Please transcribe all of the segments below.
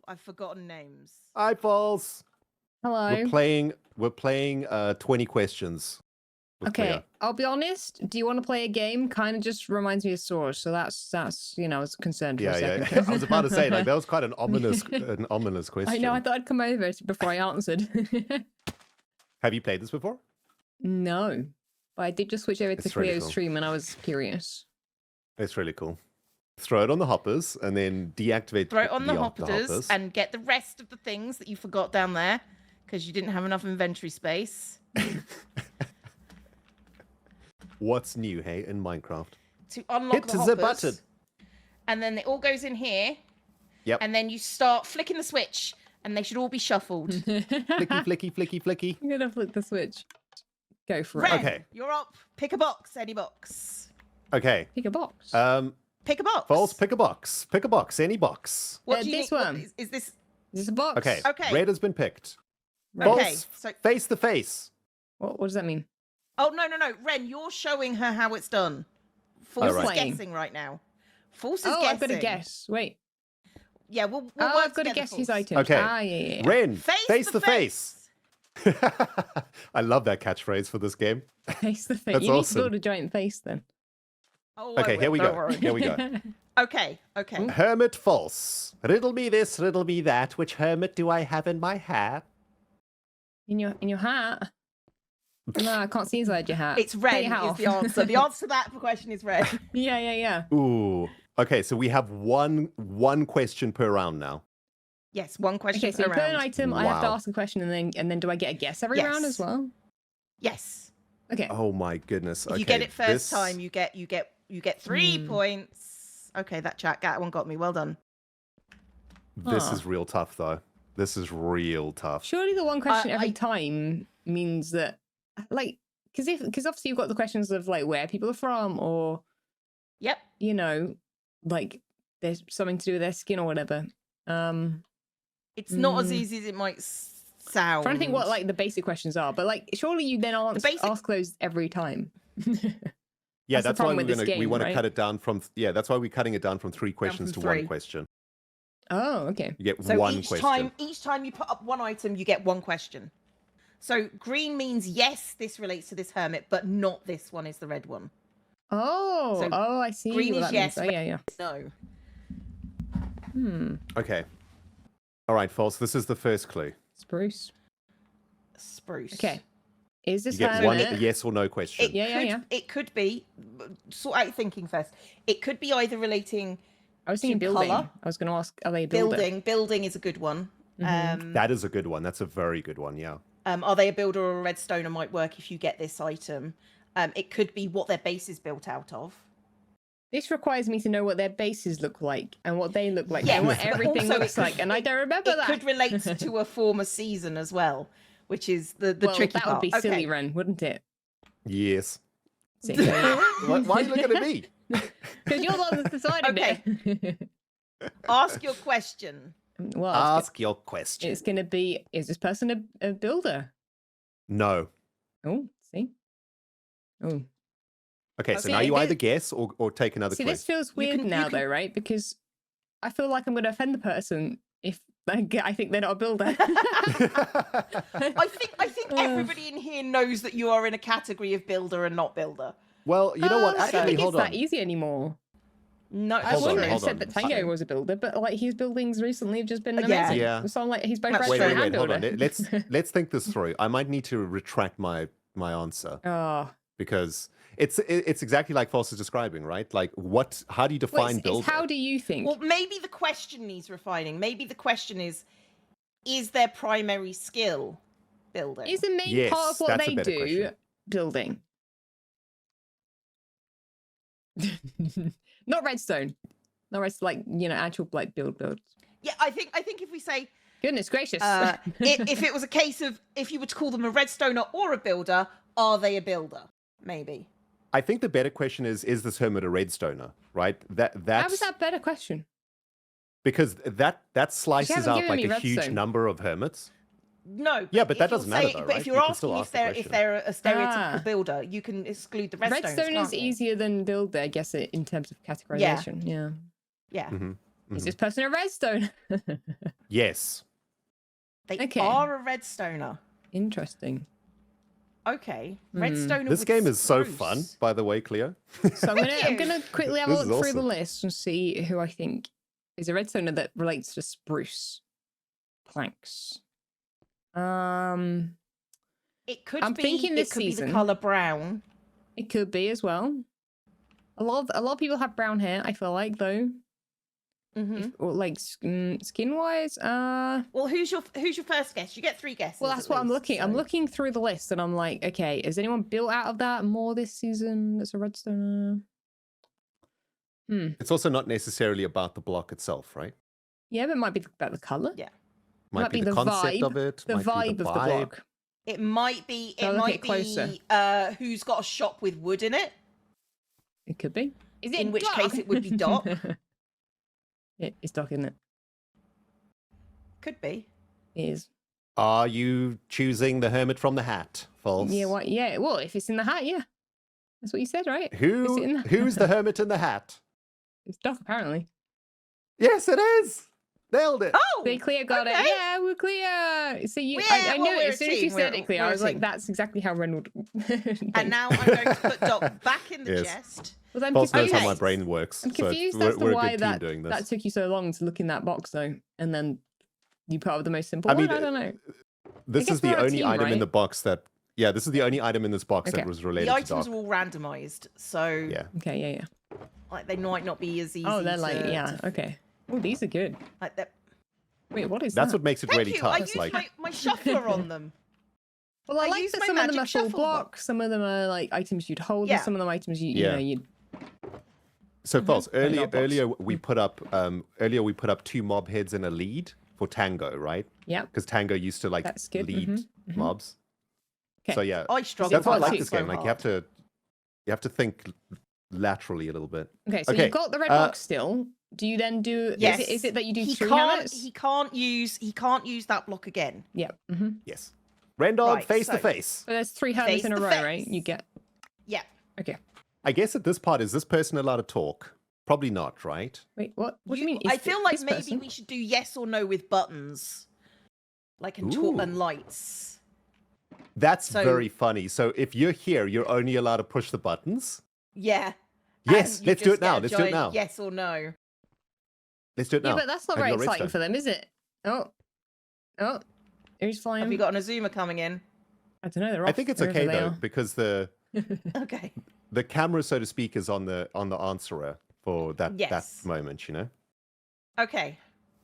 I've forgotten names. Hi, Falls. Hello. We're playing 20 questions. Okay, Cleo. I'll be honest. Do you want to play a game? Kind of just reminds me of Source, so that's I was concerned for a second. Yeah. I was about to say, like, that was quite an ominous question. I know. I thought I'd come over before I answered. Have you played this before? No, but I did just switch over to It's really Cleo's cool. stream, and I was curious. It's really cool. Throw it on the hoppers and then deactivate. Throw it on the hoppers hoppers and get the rest of the things that you forgot down there because you didn't have enough inventory space. What's new, hey, in Minecraft? To unlock Hit the hoppers. the button. And then it all goes in here. Yep. And then you start flicking the switch, and they should all be shuffled. Flicky. I'm gonna flick the switch. Go for it. Ren, Okay. you're up. Pick a box, any box. Okay. Pick a box. Pick a box. False, pick a box. Pick a box, any box. What do you this think? one. Is this? Is this a box? Okay. Okay. Red has been picked. Right. False, Okay, so- face the face. What does that mean? Oh, no. Ren, you're showing her how it's done. False is right. guessing right now. False is Oh, guessing. I've got to guess. Wait. Yeah, we'll Oh, work I've got to together, guess his False. items. Okay. Ah, yeah. Ren, Face the face. I love that catchphrase for this game. Face the face. That's You need awesome. to build a giant face then. Oh, I Okay, will, here we don't go. worry. Here we go. Okay. Hermit false. Riddle me this, riddle me that. Which hermit do I have in my hat? In your hat? No, I can't see inside your hat. It's Cut red your hat is off. the answer. The answer to that question is red. Yeah. Ooh. Okay, so we have one question per round now. Yes, one question Okay, so you per put an round. item, I have to Wow. ask a question, and then do I get a guess every Yes. round as well? Yes. Okay. Oh my goodness. If Okay, you get it first this- time, you get 3 points. Okay, that one got me. Well done. This Huh. is real tough, though. This is real tough. Surely the one question every I- time means that, like, because obviously you've got the questions of like where people are from, or Yep. like there's something to do with their skin or whatever. It's not as easy as it might sound. Trying to think what like the basic questions are, but like surely you then ask those every time. Yeah, That's the that's why problem with this we game, want to right? cut it down from. Yeah, that's why we're cutting it down from 3 questions from to 1 3. question. Oh, okay. You get So one each question. time you put up one item, you get one question. So green means yes, this relates to this hermit, but not this one is the red one. Oh, So I see. green what is that yes, means. Oh, yeah. No. Okay. All right, false. This is the first clue. Spruce. Spruce. Okay. Is this You get one hermit? yes or no question. It could be. Sort out thinking first. It could be either relating. I was thinking to building. colour. I was going to ask, are they a builder? Building is a good one. That is a good one. That's a very good one. Yeah. Are they a builder or a redstoner might work if you get this item. It could be what their base is built out of. This requires me to know what their bases look like and what they look like Yes, and what but everything also looks like. And I don't remember It that. could relate to a former season as well, which is the well, tricky that part. would be silly, Okay. Ren, wouldn't it? Yes. Because Why are you looking at me? you're the one that's decided it. Ask your question. Well, Ask your question. it's going to be, is this person a builder? No. Oh, see? Oh. Okay, so Okay, now you this- either guess or take another See, clue. this feels You weird can- now, you can- though, right? Because I feel like I'm going to offend the person if I think they're not a builder. I think everybody in here knows that you are in a category of builder and not builder. Well, you know what? I don't Actually, think hold it's on. that easy anymore. No, I Hold on, wouldn't have hold said on. that Tango was a builder, but like his buildings recently have just been Yeah. amazing. Yeah. So I'm like, he's both That's redstone true. and Hold builder. on. Let's think this through. I might need to retract my answer Oh, because it's exactly like False is describing, right? Like how do you define well, builder? it's how do you think? Well, maybe the question needs refining. Maybe the question is their primary skill building? Is the main Yes, part of what that's a they better do question. building? Not redstone. Not redstone, like, actual like build. Yeah, I think if we say Goodness gracious. if it was a case of if you were to call them a redstoner or a builder, are they a builder? Maybe. I think the better question is this hermit a redstoner, right? How That's was that a better question? because that slices haven't out given like me a huge redstone. number of hermits. No. Yeah, but that if you're doesn't matter saying- though, But right? if you're You can asking still if ask the they're question. a stereotypical Ah. builder, you can exclude the redstones. Redstone is can't you? easier than builder, I guess, in terms of categorization. Yeah. Yeah. Mhm. Is this person a redstone? Yes. They Okay. are a redstoner. Interesting. Okay. Redstoner. This with game is so spruce. fun, by the way, Cleo. So I'm gonna quickly have a This look is through the awesome. list and see who I think is a redstoner that relates to spruce planks. It could I'm be. thinking this it could be season. the color brown. It could be as well. A lot of people have brown hair. I feel like though, or like skin wise. Well, who's your first guess? You get 3 guesses. Well, that's at what I'm least, looking. I'm so- looking through the list, and I'm like, okay, has anyone built out of that more this season? That's a redstone. It's also not necessarily about the block itself, right? Yeah, but it might be about the color. Yeah. Might be the concept vibe, of it. the might be vibe of the block. It might be. So It look might at closer. be. Who's got a shop with wood in it? It could be. Is it In which Doc? case it would be Doc. It's Doc, isn't it? Could be. It is. Are you choosing the Hermit from the hat? False. Yeah. What? Yeah. Well, if it's in the hat, yeah. That's what you said, right? Is it in the- Who's the Hermit in the hat? It's Doc, apparently. Yes, it is. Nailed it. Oh, See, Cleo got it. okay. Yeah, we're Cleo. So you, Yeah, I well, knew we're it a as soon as you team, said we're- it, Cleo. we're I a was like, team. that's exactly how Ren would. And now I'm going to put Doc back in the Yes. chest. Well, I'm False knows confused. how my brain works. I'm so confused we're, as to we're a why good team that doing this. that took you so long to look in that box, though, and then you put up the most simple I mean, one. I don't know. This guess is the we're a only team, item in right? the box that. Yeah, this is the only item in this box Okay. that was The related to items Doc. are all randomized, so Yeah. Okay, yeah. like they might not be as easy. Oh, they're like, to- yeah, okay. Oh, these are good. Like they're... Wait, what is That's that? what makes it Thank really you. tough. I It's used like my shuffler on them. Well, I I like used that my some of them are magic full shuffle block. box. Some of them are like items you'd hold, Yeah. and some of them items you Yeah. know you'd. so false. Hang on, box. Earlier we put up 2 mob heads and a lead for Tango, right? Yep. Because Tango used to like That's good. lead mobs. Okay. So yeah, I struggle. that's why I with like that this so game. Like hard. you have to think laterally a little bit. Okay, so Okay, you've got the red box still. Do you then do? Yes. Is it that you do He 3 can't. Hermits? He can't use that block again. Yeah. Yes. Rendog, Right, face to so- face. But there's 3 Hermits Face in a to row, right? face. You get. Yeah. Okay. I guess at this part, is this person allowed to talk? Probably not, right? Wait, what? What do you mean? I Is feel thi- like this maybe person? we should do yes or no with buttons, like and Ooh. and lights. That's So- very funny. So if you're here, you're only allowed to push the buttons. Yeah. Yes, And you let's do just it now. get a Let's do it giant now. Yes or no. Let's do it now. Yeah, but that's not Have very you got exciting redstone? for them, is it? Oh, who's flying? Have you got an Azuma coming in? I don't know. They're I off, think it's wherever okay they though, are. because the Okay. camera, so to speak, is on the answerer for that Yes. moment. You know. Okay.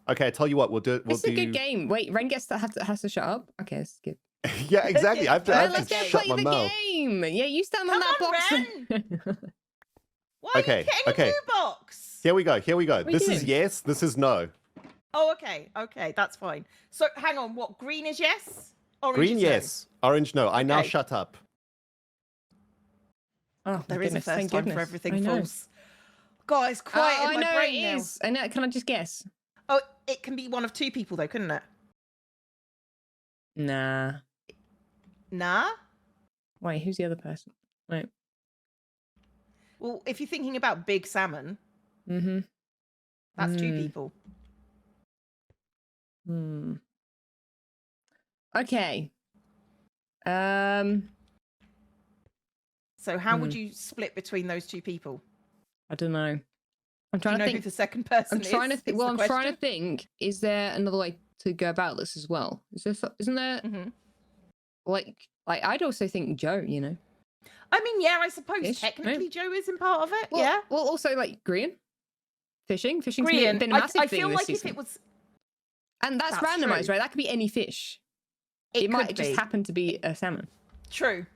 Okay, I tell you what, we'll do. We'll It's a good game. Wait, Ren has to shut up. Okay, it's good. Yeah, exactly. I have to, I Well, have let's to go shut play my the mouth. game. Yeah, you stand on Come that on, box. Why are Okay, you getting okay. a new box? Here we go. Here we go. are you This is doing? yes. This is no. Oh, okay. Okay, that's fine. So hang on. What? Green is yes. Orange Green is no? yes. Orange no. I now Okay. shut up. Oh, my There is a goodness, first thank time goodness. for I everything know. false. Guys, quiet Oh, in I my know brain it now. is. I know. Can I just guess? Oh, it can be one of 2 people though, couldn't it? Nah. Nah. Wait, who's the other person? Wait. Well, if you're thinking about big salmon, Mm-hmm. that's 2 people. Okay. So how would you split between those 2 people? I don't know. I'm Do trying you to know think. who the second person I'm is? trying to is think. Well, the I'm trying to question? think. Is there another way to go about this as well? Isn't there Mhm. like I'd also think Joe. You know. I mean, yeah, I suppose Ish, right? technically Joe isn't part of it. Well, yeah. Well, also like Grian. Fishing's been Grian, a I massive thing feel this like season. if it was, And that's That's randomized, true. right? That could be any fish. it, It might could just be. happen to be a salmon. True.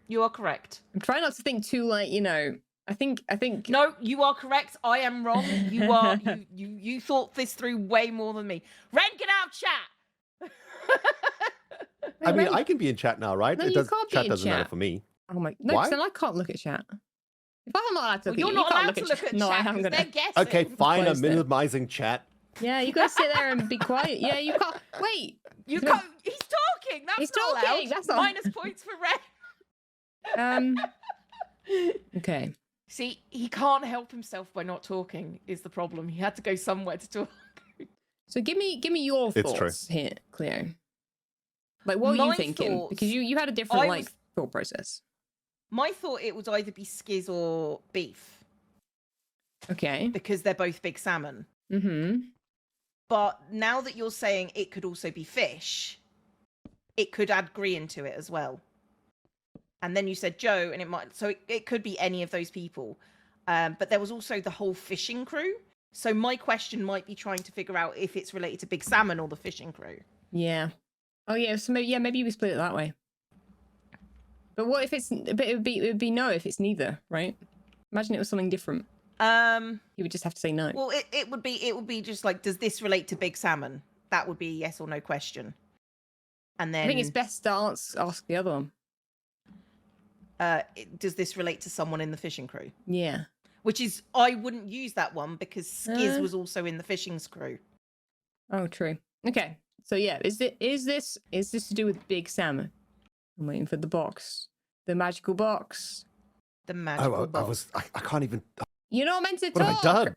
You are correct. I'm trying not to think too like, you know, I think No, you are correct. I am wrong. You are you thought this through way more than me. Ren, get out, chat. I mean, Ren- I can be in chat now, right? No, It you does, can't be chat in doesn't matter chat. for me. Oh my no, 'cause Why? then I can't look at chat. If I'm not allowed to Well, look you're at not you can't allowed to look at chat. No, I am 'cause gonna they're guessing. Okay, fine. I'm Close there. minimizing chat. Yeah, you gotta sit there and be quiet. Yeah, you can't wait. You can't. He's talking. That's He's not talking, allowed. that's not- Minus points for Ren. Okay. See, he can't help himself by not talking is the problem. He had to go somewhere to talk. So give me your It's thoughts here, Cleo. Like, what were you My thinking? thoughts- Because you had a different I like was- thought process. My thought it would either be skiz or beef Okay. because they're both big salmon. Mm-hmm. But now that you're saying it could also be fish, it could add green to it as well. And then you said Joe, and it might, so it could be any of those people. But there was also the whole fishing crew. So my question might be trying to figure out if it's related to big salmon or the fishing crew. Yeah. Oh yeah. So maybe we split it that way. But what if it's? But it would be no if it's neither, right? Imagine it was something different. You would just have to say no. Well, it would be just like, does this relate to big salmon? That would be a yes or no question. And then I think it's best to ask the other one. does this relate to someone in the fishing crew? Yeah. Which is, I wouldn't use that one because Skiz was also in the fishing crew. Oh, true. Okay. So yeah, is this to do with big salmon? I'm waiting for the box, the magical box. The magical box. I can't even. You're not meant to What talk. have I done?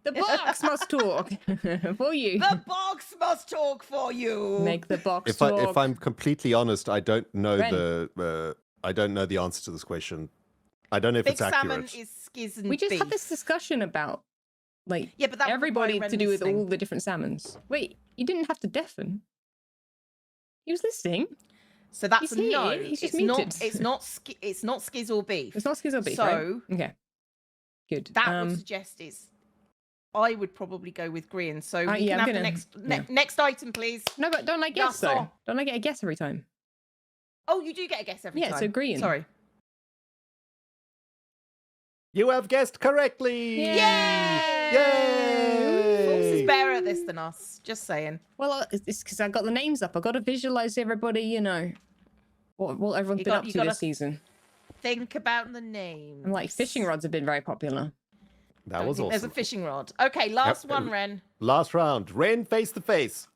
The box must talk for you. The box must talk for you. Make the box If talk. if I'm completely honest, I don't know Ren. I don't know the answer to this question. I don't know if Big it's accurate. salmon is Skiz and We just beef. had this discussion about like Yeah, but that would everybody require to do with listening. all the different salmons. Wait, you didn't have to deafen. He was listening. So that's He's a no. here, he's just it's not. muted. It's not Skiz or beef. It's not Skiz or beef, So right? Okay. Good. that would suggest is. I would probably go with green. So we yeah, can I'm have gonna- the yeah. next item, please. No, but don't I guess That's though? all. Don't I get a guess every time? Oh, you do get a guess every time. Yeah, so green. Sorry. You have guessed correctly. Yay! Force is Yay! better at this than us. Just saying. Well, it's because I got the names up. I got to visualize everybody. You know, what everyone's You been got- up you to gotta this season. Think about the names. And like fishing rods have been very popular. That was There's a awesome. fishing rod. Okay, last Yep. one, Ren. Last round. Ren face to face.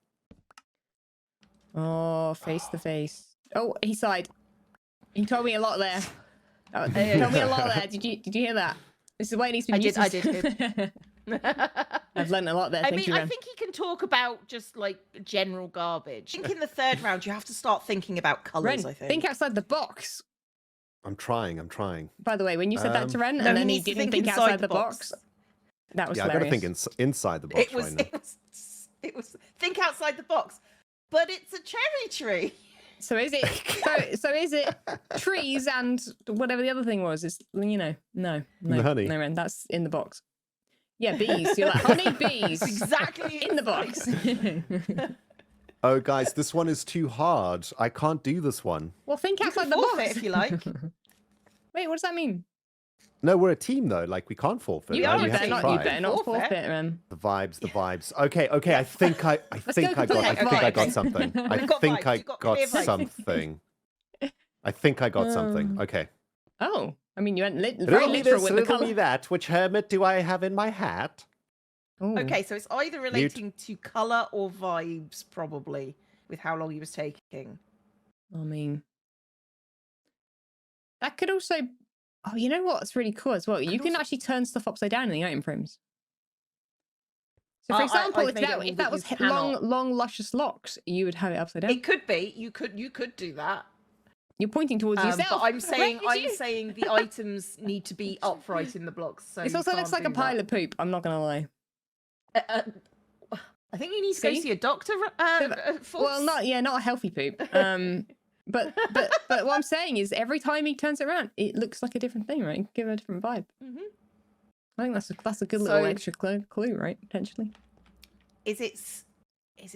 Oh, face to face. Oh, he sighed. He told me a lot there. He told me a lot there. Did you hear that? This is why it needs to be I did muted. I've learned a lot there. I Thank mean, you, I Ren. think he can talk about just like general garbage. I think in the third round, you have to start thinking about colours, Ren, I think. think outside the box. I'm trying. By the way, when you said that to Ren, No, and he then he needs to didn't think think inside outside the the box, that was Yeah, I gotta hilarious. think inside the box It was, right now. it was, think outside the box. But it's a cherry tree. So is it? So is it trees and whatever the other thing was? It's no, The honey. no, Ren, that's in the box. Yeah, bees. You're like honey bees. Exactly In the box. Oh, guys, this one is too hard. I can't do this one. Well, think You outside can the forfeit box if you like. Wait, what does that mean? No, we're a team though. Like we can't forfeit. You, right? are We a have better to team. not, you try. better not Forfeit. forfeit, Ren. The vibes. Okay. I think I got something. I You've got think vibes, I you've got got clear vibes. something. I think I got something. Okay. Oh, I mean, you went very Riddle me literal this, with the riddle me color. that. Which hermit do I have in my hat? Ooh. Okay, so it's either relating to colour or vibes, probably, with how long he was taking. I mean, that could also. Oh, you know what's really cool as well? You can also- actually turn stuff upside down in the item frames. So, for I- example, I've if made it that, rule if that that was you cannot. long, luscious locks, you would have it upside down. It could be. You could do that. You're pointing towards But yourself. I'm saying Where did you- saying the items need to be upright in the blocks. So This you also looks can't like a do pile that. of poop. I'm not gonna lie. I think you need to go See? see a doctor. Well, not a healthy poop. But what I'm saying is every time he turns it around, it looks like a different thing, right? Give it a different vibe. Mhm. I think that's a good little So- extra clue, right? Potentially. Is it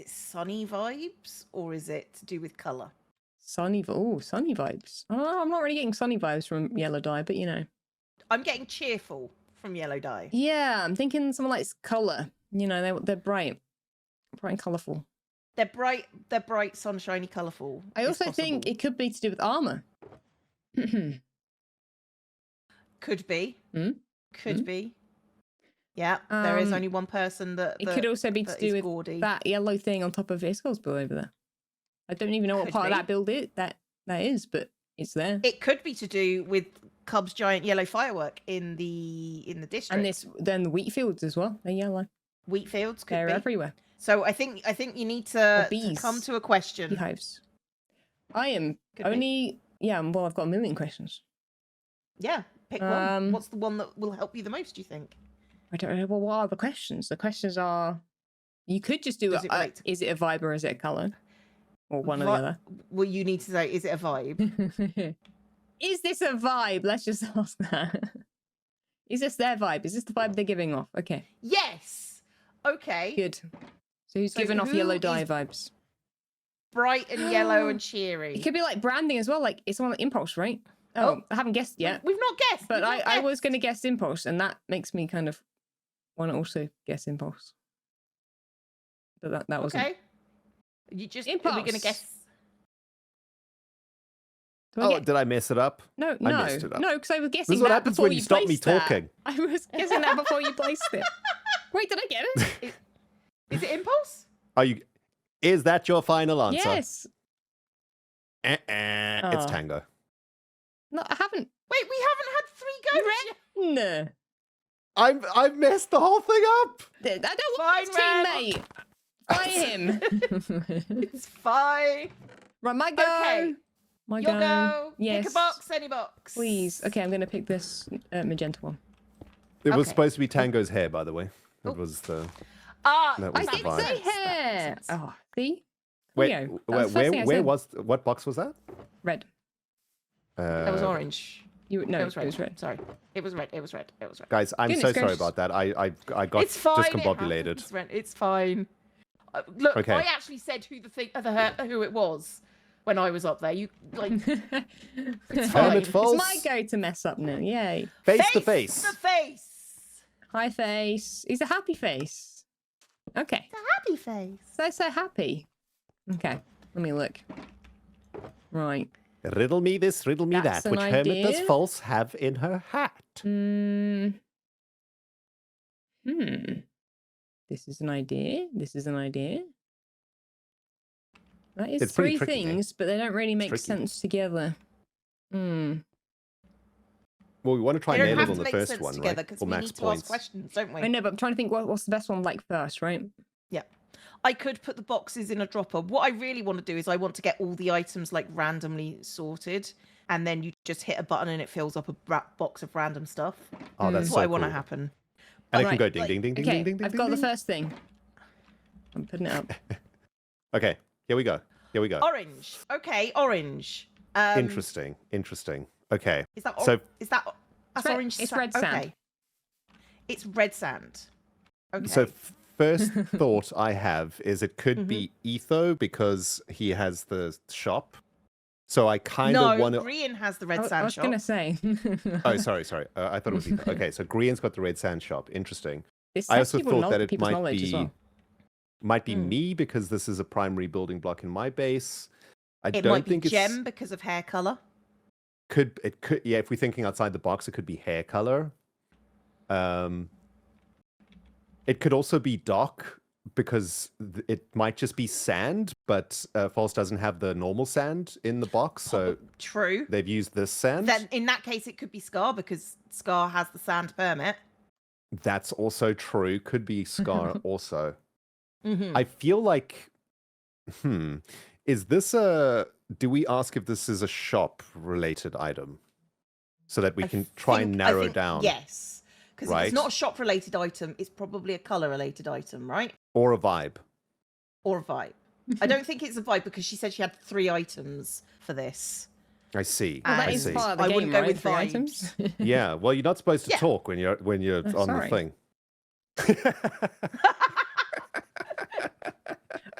sunny vibes or is it to do with color? Sunny vibes. Oh, I'm not really getting sunny vibes from yellow dye, but you know. I'm getting cheerful from yellow dye. Yeah, I'm thinking someone likes color. You know, they're bright and colorful. They're bright, sunshiny, colourful. I also think it could be to do with armor. could be. Mm? Could be. Yeah, there is only one person that. It could also be to that do is with gaudy. that yellow thing on top of Iskol's build over there. I don't even know what Could part be. of that build that is, but it's there. It could be to do with Cub's giant yellow firework in the district. And then the wheat fields as well. They're yellow. Wheat fields could They're be everywhere. So I think you need to bees. come to a question. Beehives. I am Could be. only well, I've got a million questions. Yeah, pick one. What's the one that will help you the most, do you think? I don't know. Well, what are the questions? The questions are, you could just do Does it relate to- is it a vibe or is it a color? Or one or the other. Well, you need to say, is it a vibe? Is this a vibe? Let's just ask that. Is this their vibe? Is this the vibe they're giving off? Okay. Yes. Okay. Good. So who's giving off who yellow dye is vibes? Bright and yellow and cheery. It could be like branding as well. Like it's on Impulse, right? Oh, I haven't guessed yet. We've not guessed. But I was going to guess Impulse, and that makes me kind of want to also guess Impulse. But that wasn't. Okay. You just Impulse. We're going to guess. Did I mess it up? No, I messed it up. no, because I was guessing This is what that happens before when you stop me placed that. talking. I was guessing that before you placed it. Wait, did I get it? Is it Impulse? Is that your final answer? Yes. It's Oh. Tango. No, I haven't. Wait, we haven't had 3 goes yet. No. I've messed the whole thing up. I don't want his teammate. Fire him. It's fine. Right, my go. Okay. My Your go. Yes. Pick a box, any box. Please. Okay, I'm going to pick this magenta one. It was Okay. supposed to be Tango's hair, by the way. It was the. Ah, That I was the did vibe. say hair. Oh, see? Wait, Cleo. That was the first thing I said. what box was that? Red. that was orange. No, it was red. It was red. Sorry. It was red. Guys, I'm Goodness so sorry gracious. about that. I got It's fine. discombobulated. It's fine. Look, Okay. I actually said who who it was when I was up there. You like, it's fine. Hermit false. It's my go to mess up now. Yay. Face to face. The face. Hi, face. He's a happy face. Okay. It's a happy face. So happy. Okay. Let me look. Right. Riddle me this, riddle me That's that. an Which Hermit does idea. false have in her hat? This is an idea. This is an idea. That is It's pretty three tricky, eh? things, but they don't really make tricky. sense together. Well, we want to try They and don't nail have it to on the make first sense one, together right? because For we max need to points. ask questions, don't we? I know, but I'm trying to think what's the best one like first, right? Yeah. I could put the boxes in a dropper. What I really want to do is I want to get all the items like randomly sorted, and then you just hit a button and it fills up a box of random stuff. Oh, that's That's so what I want to cool. happen. And it can Alright, go ding, like- ding, ding, ding, Okay, ding, ding, ding, I've got ding, the ding. first thing. I'm putting it up. Okay, here we go. Here we go. Orange. Okay, orange. Interesting. Okay. Is that So- that's red- orange? it's red sand. Okay. It's red sand. Okay. So first thought I have is it could Mm-hmm. be Etho because he has the shop. So I kind of no, want to. Grian has the red I sand was shop. going to say. Oh, sorry. I thought it was Etho. Okay, so Grian's got the red sand shop. Interesting. This I tests also people thought that it people's might knowledge as be well. me because this is a primary building block in my base. I It don't might be think it's gem because of hair color. could yeah. If we're thinking outside the box, it could be hair color. It could also be Doc because it might just be sand, but False doesn't have the normal sand in the box, so True. they've used this sand. Then in that case, it could be Scar because Scar has the sand permit. That's also true. Could be Scar also. Mm-hmm. I feel like, is this a? Do we ask if this is a shop-related item, so that we can try and narrow down? Yes, because if Right. it's not a shop-related item, it's probably a color-related item, right? Or a vibe. Or a vibe. I don't think it's a vibe because she said she had 3 items for this. I see. Well, that I is see. part of the I game, wouldn't go right? with 3 vibes. items. Yeah. Well, you're not supposed to Yeah. talk when you're on sorry. the thing.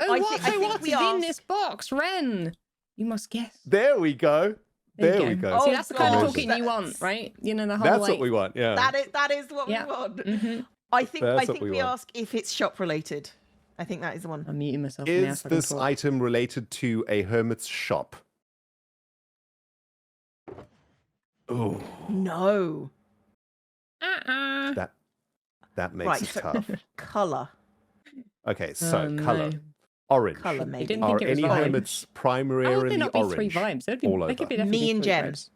Oh, I what? think What's we in asked- this box, Ren? You must guess. There we go. There we go. Oh, See, that's the kind of gosh, talking you want, right? You know, the whole That's like, what we want. Yeah. That is what Yeah. we want. Mhm. I think That's what we we want. ask if it's shop-related. I think that is the one. I'm muting myself now. Is so I can this talk. item related to a hermit's shop? Oh, No. that makes Right, it so- tough. Color. Okay, so Oh, color. no. Orange. Color, maybe. didn't Are think it was any vibes. hermits How would primarily there not be 3 orange? vibes? There'd be, all there over? could be definitely Me and 3 Jem. vibes.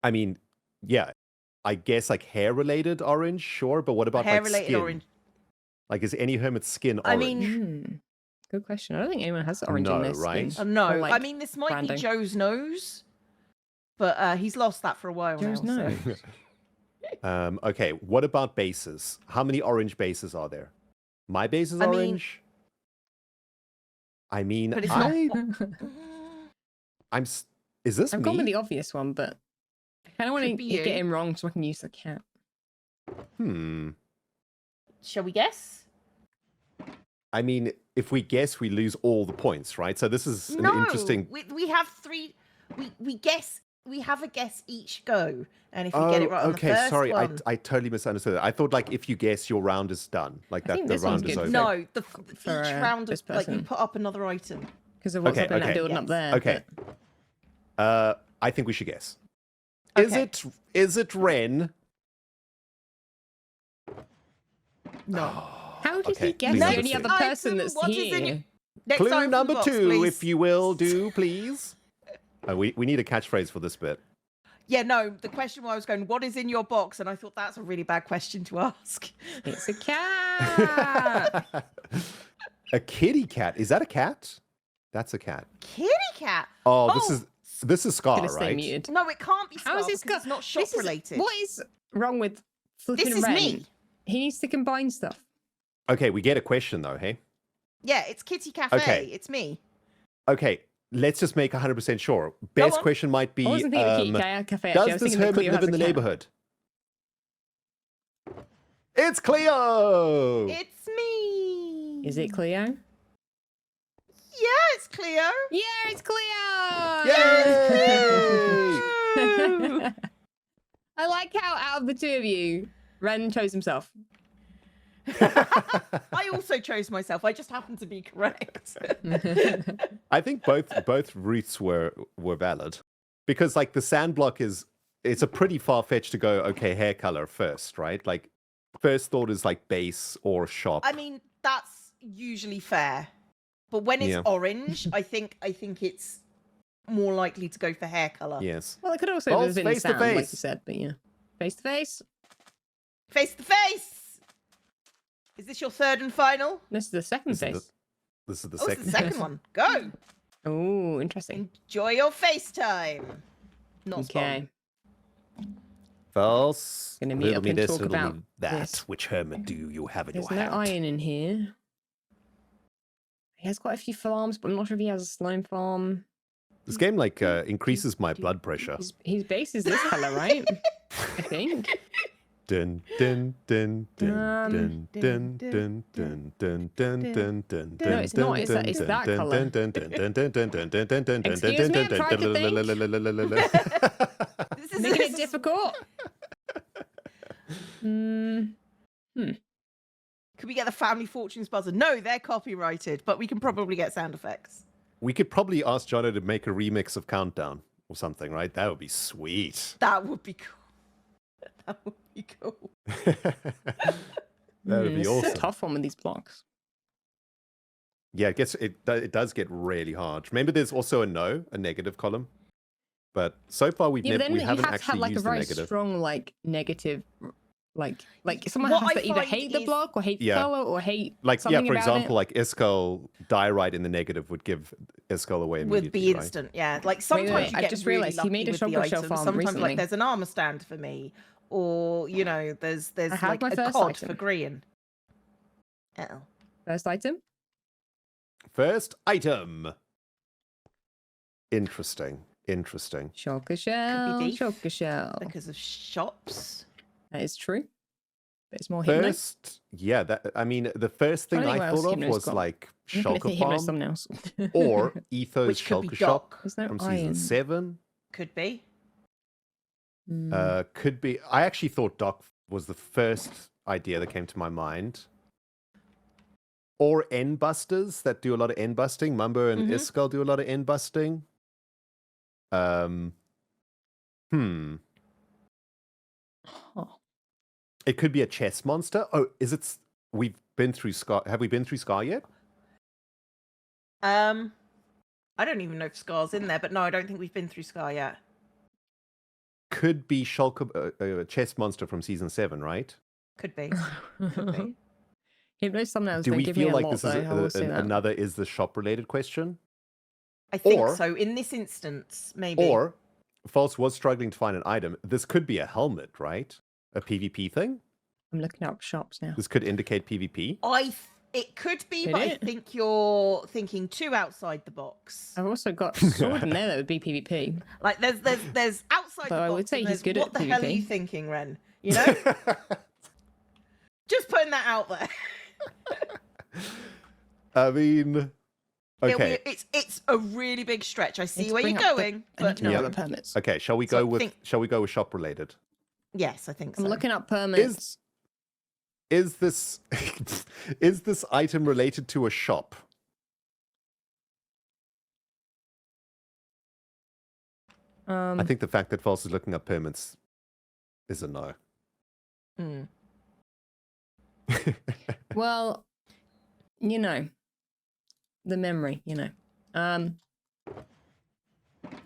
I mean, Yeah, I guess like hair-related orange, sure. But what about like Hair-related skin? orange. Like, is any hermit's skin I orange? mean, good question. I don't think anyone has orange in No, their right? skin. no. Or, like, I mean, this might branding. be Joe's nose, but he's lost that for a while Joe's now. nose. So. Okay, what about bases? How many orange bases are there? My base is orange. I mean, but it's is this I've me? gone with the obvious one, but I kind of want to Could be get you. him wrong so I can use the cat. Shall we guess? I mean, if we guess, we lose all the points, right? So this is an interesting. We have 3. We guess. We have a guess each go, and if you get it right on the first sorry, one, I totally misunderstood that. I thought like if you guess, your round is done, like I that think the this one's round is good over. no, for, each round this of like you person. put up another item. Because of what's Okay, up in that okay. building up there. Okay. but- I think we should guess. Okay. Is it Ren? No. How did Okay, he guess clue the number only two. other person Item, that's what is here? in your- Next Clue item from the number box, 2, please. if you will, do please. We need a catchphrase for this bit. Yeah, no. The question I was going, what is in your box? And I thought that's a really bad question to ask. It's a cat. A kitty cat. Is that a cat? That's a cat. Kitty cat. Oh, Oh, this is Scar, Gonna stay right? muted. No, it can't be. How is Scar this because it's not shop this is- related. What is wrong with flipping This is Ren? me. He needs to combine stuff. Okay, we get a question though, hey? Yeah, it's Kitty Cafe. Okay. It's me. Okay, let's just make 100% sure. Go Best on. question might be, I wasn't thinking of Kitty Cafe. Actually. I does was this thinking that hermit Cleo live has in a the cat. neighborhood? It's Cleo! It's me. Is it Cleo? Yeah, it's Cleo. Yeah, it's Cleo! Yay! I like how out of the two of you, Ren chose himself. I also chose myself. I just happened to be correct. I think both routes were valid. Because like the sand block it's a pretty far-fetched to go, okay, hair color first, right? Like first thought is like base or shop. I mean, that's usually fair. But when it's Yeah. orange, I think it's more likely to go for hair color. Yes. Well, it could also Balls have been face to sound, like face. you said, but yeah. Face to face. Face to face. Is this your third and final? This is the second This is face. This is the Oh, it's second. the second one. Go. Oh, interesting. Enjoy your FaceTime. Not Okay. False. Gonna meet Riddle up me and this, talk riddle me about that. this. Which hermit do you have in There's your no hand? iron in here. He has quite a few farms, but I'm not sure if he has a slime farm. This game like increases my blood pressure. His base is this color, right? I think. Dun dun dun dun dun Um, dun dun dun dun dun dun dun. No, it's not. It's that colour. Excuse me, I'm trying to think. This is Making it difficult. Could we get the Family Fortunes buzzer? No, they're copyrighted, but we can probably get sound effects. We could probably ask Jono to make a remix of Countdown or something, right? That would be sweet. That would be cool. That would be cool. That would be It's awesome. a tough one with these blocks. Yeah, it does get really hard. Remember, there's also a negative column. But so far we Yeah, but then haven't you have to have actually like a used a very negative. strong negative. Like someone What has I to either find hate the is- block or hate the Yeah. color or hate Like something for about example, it. like Iskall die right in the negative would give Iskall away immediately. Would be right? instant, yeah. Like sometimes wait, you I've get just really realised he lucky made a with the shotgun shell items. farm Sometimes recently. like there's an armor stand for me, or you know, there's I have like my a first cod item. for green. Oh. First item. First item. Interesting. Shulker shell. beef. Shulker shell. Because of shops. That is true. But it's more hypno. First, yeah, I mean, the first thing I don't think I what else thought of Hypno's was got. like I'm looking Shulker at hypno Farm thumbnails. or Ethos Which could be Shulker Shop Doc. There's no from iron. season 7. Could be. Could be. I actually thought Doc was the first idea that came to my mind. Or N busters that do a lot of N busting. Mumbo and Iskall do a lot of N busting. Huh. It could be a chess monster. Oh, is it? We've been through Scar. Have we been through Scar yet? I don't even know if Scar's in there, but no, I don't think we've been through Scar yet. could be Shulker, chest monster from season 7, right? Could be. Could be. Hypno's thumbnails Do don't we give me feel a like lot, this is though, I will say that. another is the shop related question? I think Or- so. In this instance, maybe. Or False was struggling to find an item. This could be a helmet, right? A PvP thing? I'm looking up shops now. This could indicate PvP. It could be, Could but I it? think you're thinking too outside the box. I've also got a sword in there that would be PvP. Like there's outside Though the box. I would say and he's there's good at what the hell are PvP. you thinking, Ren? You know? Just putting that out there. I mean, okay. It's a really big stretch. I see Let's where bring you're up the- going, I need but to know no. all the permits. Okay, shall we So go I with think- shop related? Yes, I think so. I'm looking up permits. Is this is this item related to a shop? I think the fact that False is looking up permits is a no. Hmm. Well, you know, the memory, you know.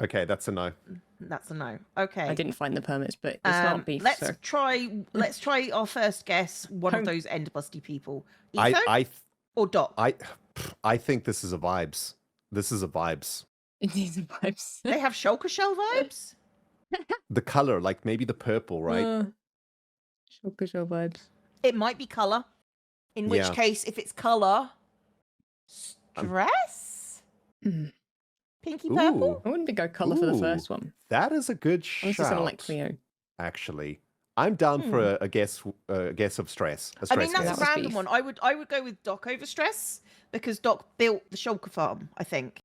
Okay, that's a no. That's a no. Okay. I didn't find the permits, but it's not beef. Let's so. try our first guess. One of Home. those end busty people. Etho I or Doc? I think this is a vibes. This is a vibes. It needs vibes. They have shulker shell vibes. The color, like maybe the purple, right? Show vibes. It might be color. In which Yeah. case, if it's color, stress, Mm. pinky purple. I wouldn't go colour for the Ooh. first one. That is a good Unless it's something shout. like Cleo. Actually, I'm down for a guess of stress. A I stress mean, that's guess. a was random beef. one. I would go with Doc over stress because Doc built the shulker farm. I think,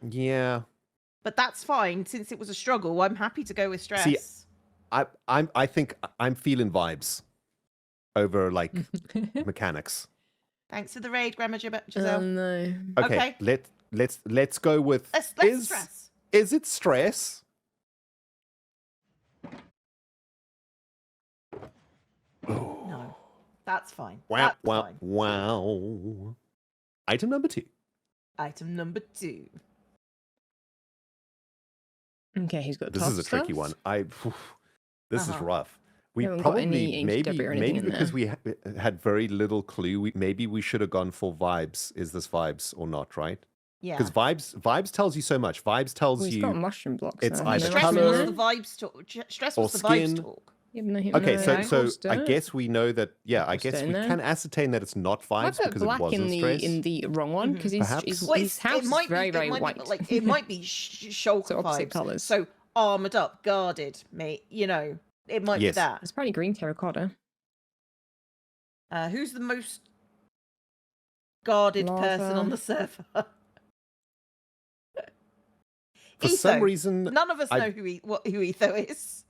Yeah. but that's fine since it was a struggle. I'm happy to go with stress. See, I think I'm feeling vibes over like mechanics. Thanks for the raid, Grandma Giselle. No. Okay, Okay. let's go with Let's stress. Is it stress? No, that's fine. Wow, That's wow, fine. wow. Item number 2. Item number 2. Okay, he's got This tough is a tricky stuff. one. This is Uh-huh. rough. We haven't got any probably ancient maybe debris or anything in because there. we had very little clue. Maybe we should have gone for vibes. Is this vibes or not? Right? Yeah. Because vibes tells you so much. Vibes tells Well, he's you. got mushroom blocks. it's there, either hasn't he? Stress colour was the vibes talk. Stress or was the vibes skin. talk. Yeah, but no, Okay, no, so Ghost I don't. guess we know that. Yeah, I Ghost guess don't we know. can ascertain that it's not I vibes put because it black wasn't in stress. the wrong one because Perhaps. his Well, house is very very it might white. Be, like it might be shulker So opposite vibes. colours. So armored up, guarded, mate. You know, it might Yes. be that. It's probably green terracotta. Who's the most guarded person Lava. on the server? For some Etho. reason, None of us I- know who Etho is.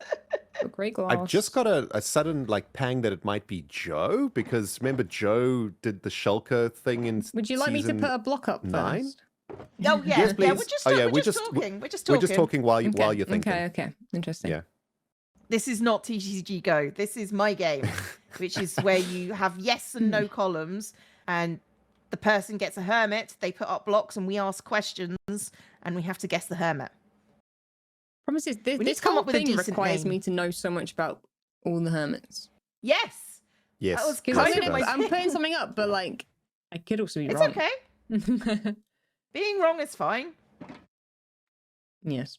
Got grey glass. I've just got a sudden like pang that it might be Joe because remember Joe did the shulker thing in. Would you like me to season put a block up 9? first? Oh yeah, Yes, yeah. please. We're just, Oh, yeah, we're just talking. We're just We're talking. just talking while Okay, you're thinking. Okay, interesting. Yeah. This is not TCG Go. This is my game, which is where you have yes and no columns, and the person gets a hermit. They put up blocks, and we ask questions, and we have to guess the hermit. Promise is need this to come whole up with a thing decent requires name. me to know so much about all the hermits. Yes, Yes. That was Because kind yes, of it my- does. I'm putting something up, but like I could also be it's wrong. okay. Being wrong is fine. Yes.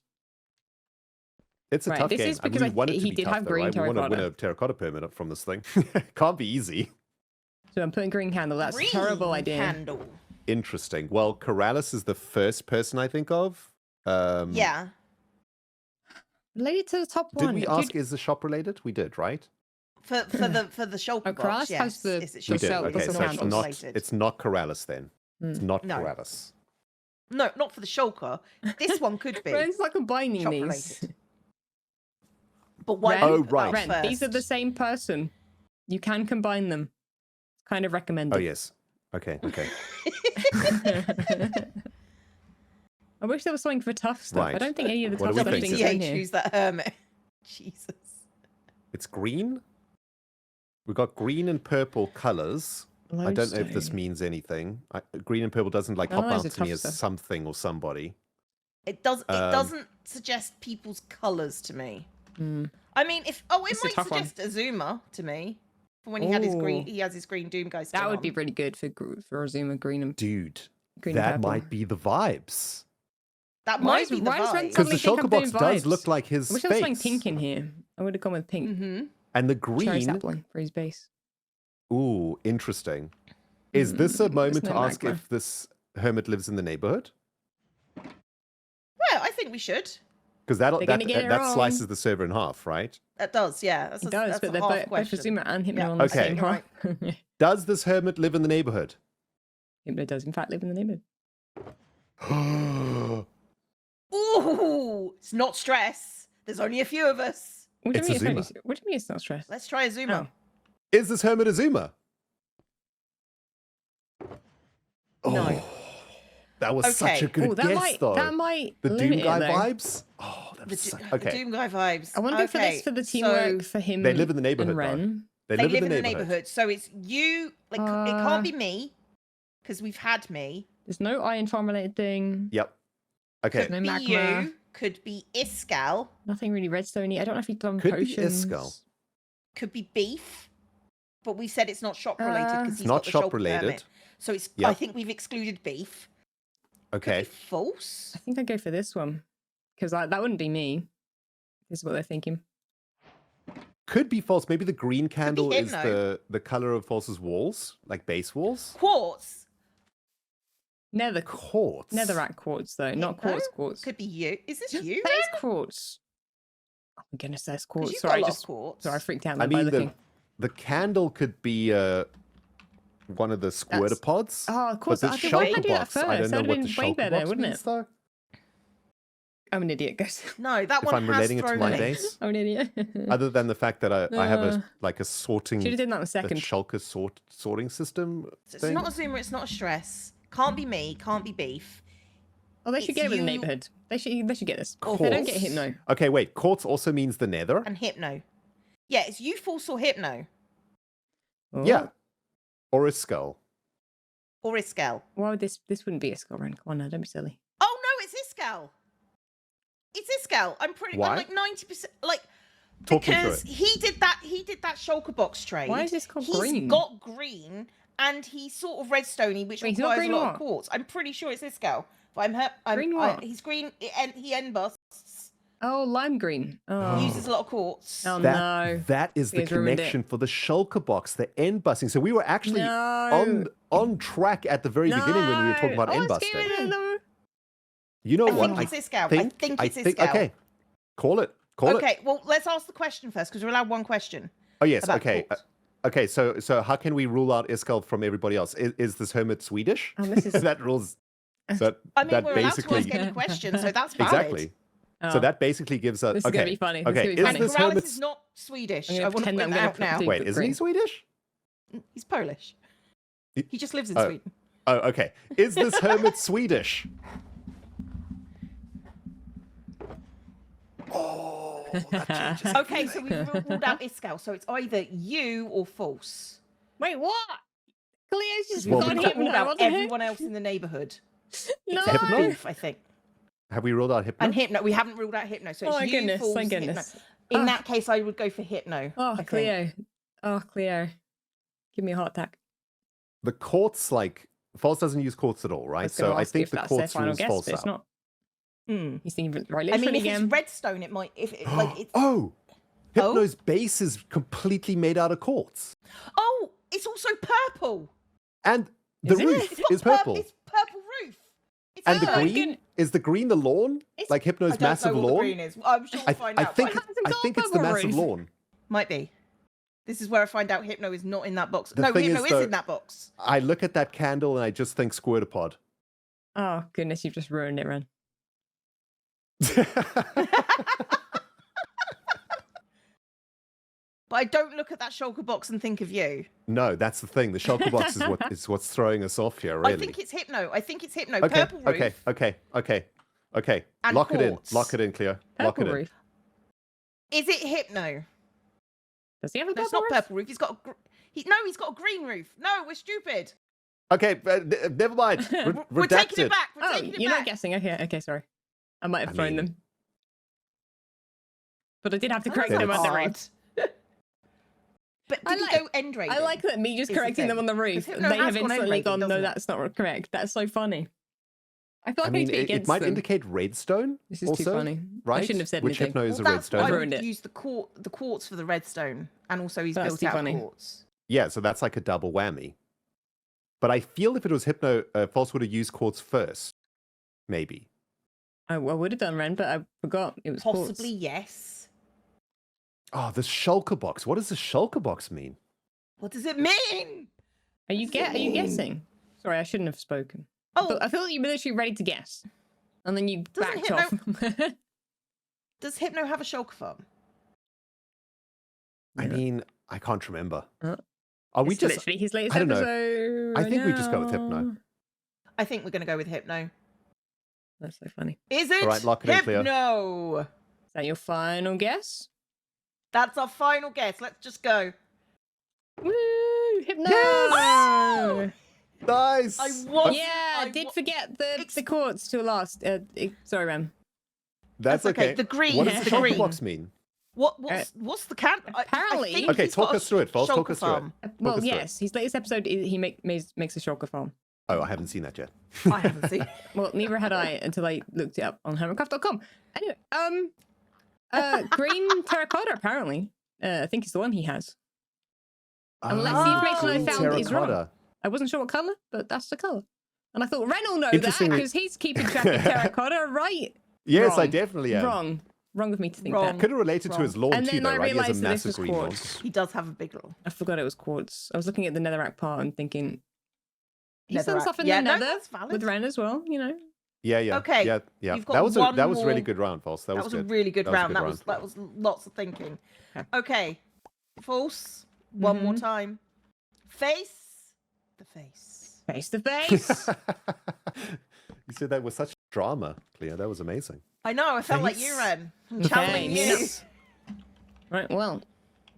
It's a Right, tough this game. is because I mean, we want it to he be did tough, have though, green right? We want to win terracotta. a terracotta permit from this thing. Can't be easy. So I'm putting green candle. That's a terrible Green idea. Candle. Interesting. Well, Corrales is the first person I think of. Yeah. Related to the top Did one. we ask is the shop related? We did, right? For the shulker Oh, box, Kraus yes. has the- Is it the We did. cell- Okay, the so cell it's candles. not Corrales then. It's not No. Corrales. No, not for the shulker. This one could be. Ren's like combining shop these. related. But why? Ren, did you Oh, put right. that Ren, these are the first? same person. You can combine them. Kind of recommended. Oh yes. Okay. I wish there was something for tough stuff. I Right. don't think any of the What tough do we stuff think? things are in TH, here. who's that hermit? Jesus. It's green. We've got green and purple colors. I don't know if this Lodestone. means anything. Green and purple doesn't like Oh, pop those out are to me tough as stuff. something or somebody. It doesn't suggest people's colours to me. I mean, it might suggest Azuma to me. From when he has his green Doom guy still That would on. be pretty good for Azuma green and Dude, green that and purple. might be the vibes. That might be the vibe. Because the shulker box does look like his I wish face. there was something pink in here. I would have gone with pink. Mm-hmm. And the Cherry green. sapling for his base. Ooh, interesting. Is this a moment to ask magma. if this hermit lives in the neighborhood? Well, I think we should. Because that slices the server in half, right? That does, yeah. It does, but they're both Azuma and Hypno on the Okay. same half. Does this hermit live in the neighborhood? Hypno does, in fact, live in the neighborhood. Ooh, it's not stress. There's only a few of us. What do you It's mean Azuma. what do you mean it's not stress? Let's try Azuma. Is this hermit Azuma? No. That was such a good guess, though. That might the Doom limit guy it, though. vibes? Oh, that was The Doom guy vibes. I want to go for this for the teamwork for him. They live in the neighborhood, and Ren. They live live in the neighborhood. So it's you, like, it can't be me, because we've had me. There's no iron farm related thing. Yep. Okay. Could No be magma. you, could be Iskal, Nothing really redstone-y. I don't know if he's done Could be potions. Iskal. could be Beef, but we said it's not shop related because he's Not got the shop shop related. permit. So it's. Yep. I think we've excluded Beef. Okay. Could be false. I think I'd go for this one. Because that wouldn't be me. This is what they're thinking. Could be false. Maybe the green candle is Hypno. the color of False's walls, like base walls. Quartz. Quartz. Netherrack quartz, though. Not Hypno? quartz quartz. Could be you. Is this you? That is quartz. Oh my goodness, that's 'Cause quartz. you've Sorry, got a lot of quartz. sorry, I freaked out I by mean, looking. the candle could be one of the squirter pods. Oh, of course. But I the did. Why did I shulker do that box, first? I don't know That would what have the been way shulker better, box wouldn't means, it? though. I'm an idiot, guys. No, that If one I'm has relating it to thrown my me. base, I'm an idiot. other than the fact that I have a sorting, Should have done that in a the second. shulker sorting system. So it's thing. not a Zoomer, it's not a stress. Can't be me, can't be Beef. Oh, they should It's get it with the you- neighborhood. They should get this. Of If they don't get course. Hypno. Okay, wait. Quartz also means the nether. And Hypno. Yeah, it's you, False, or Hypno. Oh. Yeah. Or a skull. Or Iskal. Why would this wouldn't be a skull Ren? Come on now, don't be silly. Oh no, it's Iskal. It's Iskal. I'm Why? like 90%. Like, Talk me through because it. he did that shulker box trade. Why is this called He's green? got green and he's sort of redstone-y, which Wait, he's got requires a green lot what? of quartz. I'm pretty sure it's Iskal. But Green what? he's green and he end busts. Oh, lime green. Oh, Uses a lot of quartz. oh no. That is the He's ruined it. connection for the shulker box, the end busting. So we were actually No. on track at the very beginning when we were talking about Oh, end let's busting. get rid of them. You know I what? think it's Iskal. I think it's Iskal. Okay. Call it. Call it. Okay, well, let's ask the question first because we're allowed one question. Oh yes. about Okay. quartz. Okay. So how can we rule out Iskal from everybody else? Is this hermit Swedish? Oh, this is- that rules. So I mean, that we're allowed basically to ask any question, so that's valid. exactly. Oh, So that basically gives us. This is okay. gonna be funny. This Okay. is gonna be Is funny. this And Corrales hermit's? is not Swedish. I'm I gonna want to pretend point I'm that gonna out now. do- Wait, isn't he green. Swedish? He's Polish. He- He just lives in Oh. Sweden. Oh, okay. Is this hermit Swedish? Oh, that changes. Okay, so we've ruled out Iskal, so it's either you or false. Wait, what? Cleo's just Well, gone we We've can't Hypno. ruled out What the heck? everyone else in the neighbourhood. No. Except for Hypno? Beef, I think. Have we ruled out Hypno? And Hypno. We haven't ruled out Hypno, so Oh it's my you, goodness, false, thank Hypno. goodness. In Oh. that case, I would go for Hypno. Oh, I think. Cleo. Oh, Cleo. Give me a heart attack. The quartz, like, false doesn't use quartz at all, I right? was gonna So I ask think if the that's their quartz final rules guess, false but it's out. not. Hmm. He's thinking right I mean, literally if it's again. redstone, it might. If it, like, it's, Oh! Hypno's base is completely made out of quartz. oh, it's also purple. And the Is it? roof It's got is purple. It's purple roof. It's And the purple. green, is the green the lawn? It's- Like I Hypno's don't massive know what the lawn? green is. I'm sure we'll find I out. think but It hasn't got it's the purple massive roof. lawn. might be. This is where I find out Hypno is not in that box. The No, thing Hypno is, is though- in that box. I look at that candle and I just think Squirtapod. Oh, goodness, you've just ruined it, Ren. But I don't look at that shulker box and think of you. No, that's the thing. The shulker box is what's throwing us off here, really. I think it's Hypno. I think it's Hypno. Okay, Purple roof. okay. And Lock it in. quartz. Lock it in, Cleo. Lock Purple it in. roof. Is it Hypno? Does he have a No, purple it's not roof? purple roof. He's got he's got a green roof. No, we're stupid. Okay, never mind. We're taking Redacted. it back. We're Oh, taking it you're back. not guessing. Okay, sorry. I might have thrown them. But I did have to That correct sounds them on the hard. roof. But I did like- he go end rated? I like that me just Is the correcting them thing. on the roof. 'Cause And Hypno they has have gone instantly end-rated, gone, no, doesn't it? that's not correct. That's so funny. I feel like I need to be it against might them. indicate redstone. This is also, too funny. right? I shouldn't have said Which anything. Hypno is a Well, that's why redstone. I I ruined would it. use the quartz for the redstone, and also he's That's built too out funny. quartz. Yeah, so that's like a double whammy. But I feel if it was Hypno, False would have used quartz first. Maybe. I would have done Ren, but I forgot it was Possibly quartz. yes. Oh, the shulker box. What does the shulker box mean? What does it mean? Are you guessing? Sorry, I shouldn't have spoken. Oh, I feel like you were literally ready to guess. And then you Doesn't backed off. does Hypno have a shulker farm? I mean, I can't remember. Uh, Are we It's just? literally his latest I don't know. episode. I think we just go with Hypno. now. I think we're going to go with Hypno. That's so funny. Is it? All right, lock it in, Cleo. Hypno. Is that your final guess? That's our final guess. Let's just go. Woo! Hypno! Yes! Nice. I was. Yeah, I did forget the Ex- quartz to last. Sorry, Ram. That's That's okay. okay. The green. What does The the shulker green. box mean? What's the can? Apparently- I think Okay, he's talk got us through it, False. Talk shulker us through it. farm. Well, us through it. yes, his latest episode he makes a shulker farm. Oh, I haven't seen that yet. I haven't seen. Well, neither had I until I looked it up on hermitcraft.com. Anyway, green terracotta apparently. I think it's the one he has. Unless the information I green found is wrong. terracotta. I wasn't sure what color, but that's the color. And I thought Ren will know that Interestingly- because he's keeping track of terracotta, right? Yes, I Wrong. definitely am. Wrong of me to think Wrong. that. Could have related to his lawn And too, then though, I right? He has a realised that this massive was green lawn. quartz. He does have a big little. I forgot it was quartz. I was looking at the netherrack part and thinking he's done Netherrack. stuff in Yeah, the no, nether that's valid. with Ren as well, you know. Yeah. Okay, Yeah. you've got That was one that was a really more- good round, False. That That was was a good. really good That was a round. good round. That was lots of thinking. Okay. Okay, false. One more Mhm. time. Face the face. Face to face. You said that was such drama, Cleo. That was amazing. I know. I felt like you, Face Ren. I'm Okay, channeling me you. nuts. Right, well,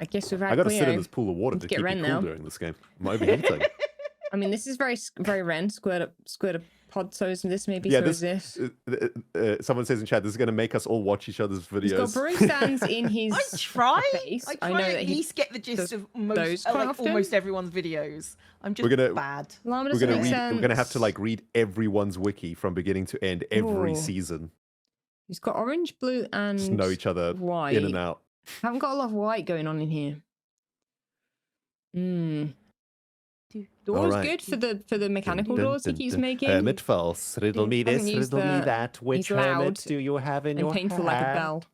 I guess we've had I got to sit in Cleo. this pool of water Let's to get keep Ren me cool now. during this game. I'm overheating. I mean, this is very Ren. Squirt a pod. So is this maybe? Yeah, so this- is this. Someone says in chat, this is going to make us all watch each other's He's got videos. brew stands in his I try. face. I try I know to that at he least get the gist does of those most, quite like often. almost everyone's videos. I'm just We're gonna- bad. Llama We're doesn't gonna make read. sense. We're gonna have to like read everyone's wiki from beginning to end every Ooh. season. He's got orange, blue, and Just know each other white. in and out. Haven't got a lot of white going on in here. Doors Alright. good for the mechanical Dun, doors he dun, keeps dun. making. Hermit false. Riddle me this, Hasn't used riddle me the- that. Which he's loud hermit do you have in and your painful like a hand? bell.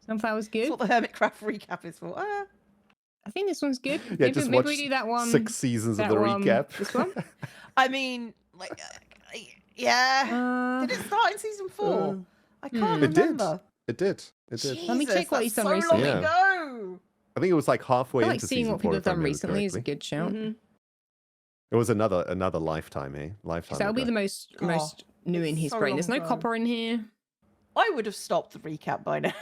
Sunflower's That's good. what the Hermitcraft recap is for. I think this one's good. Yeah, maybe just maybe we watch do that one. 6 seasons of that the one- recap. this one? I mean, like, yeah. Uh, Did it start in season 4? I can't It did. remember. It did. It did. Let me Jesus, check what he's that's done so long recently. ago. I think it was like halfway I like into seeing season what 4. people have if I done remember recently is a correctly. good shout. Mhm. It was another lifetime, eh? Lifetime. So that'll be ago. the most Oh, new in it's his so brain. There's no long ago. copper in here. I would have stopped the recap by now.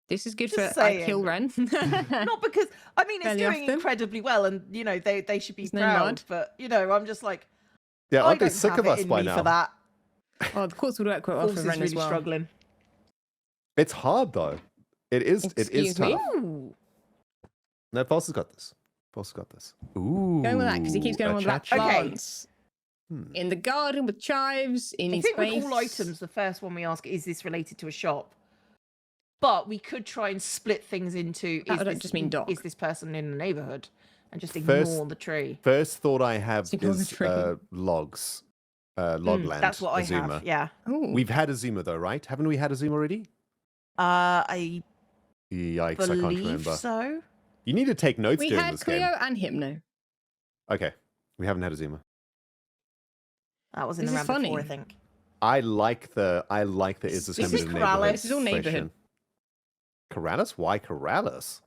This is good Just for I saying. kill Ren. Not because I mean it's Fairly doing often. incredibly well, and you know they should be There's no proud. mud. But you know, I'm just like, Yeah, I aren't they don't sick have of it us in by me now? for that. Oh, the quartz would work quite well Force for is Ren really as well. struggling. It's hard though. It is. It is Excuse me? tough. Ooh. No, False has got this. False has got this. Ooh. Going with that because he keeps going a on about cha-cha. Okay. plants. Hmm. In the garden with chives, in I his think face. with all items, the first one we ask is this related to a shop? But we could try and split things into That is would this, just mean dock. is this person in the neighborhood, and just First- ignore the tree. First thought I have Stick on the is tree. logs. Logland. That's what I Azuma. have. Yeah. Ooh. We've had Azuma though, right? Haven't we had Azuma already? I Yikes, I can't believe remember. so. You need to take notes We during had this Cleo game. and Hypno. Okay. We haven't had Azuma. That was in This the is round before, funny. I think. I is this This Hermit is in Corrales. This is all neighborhood. Corrales? Why Corrales?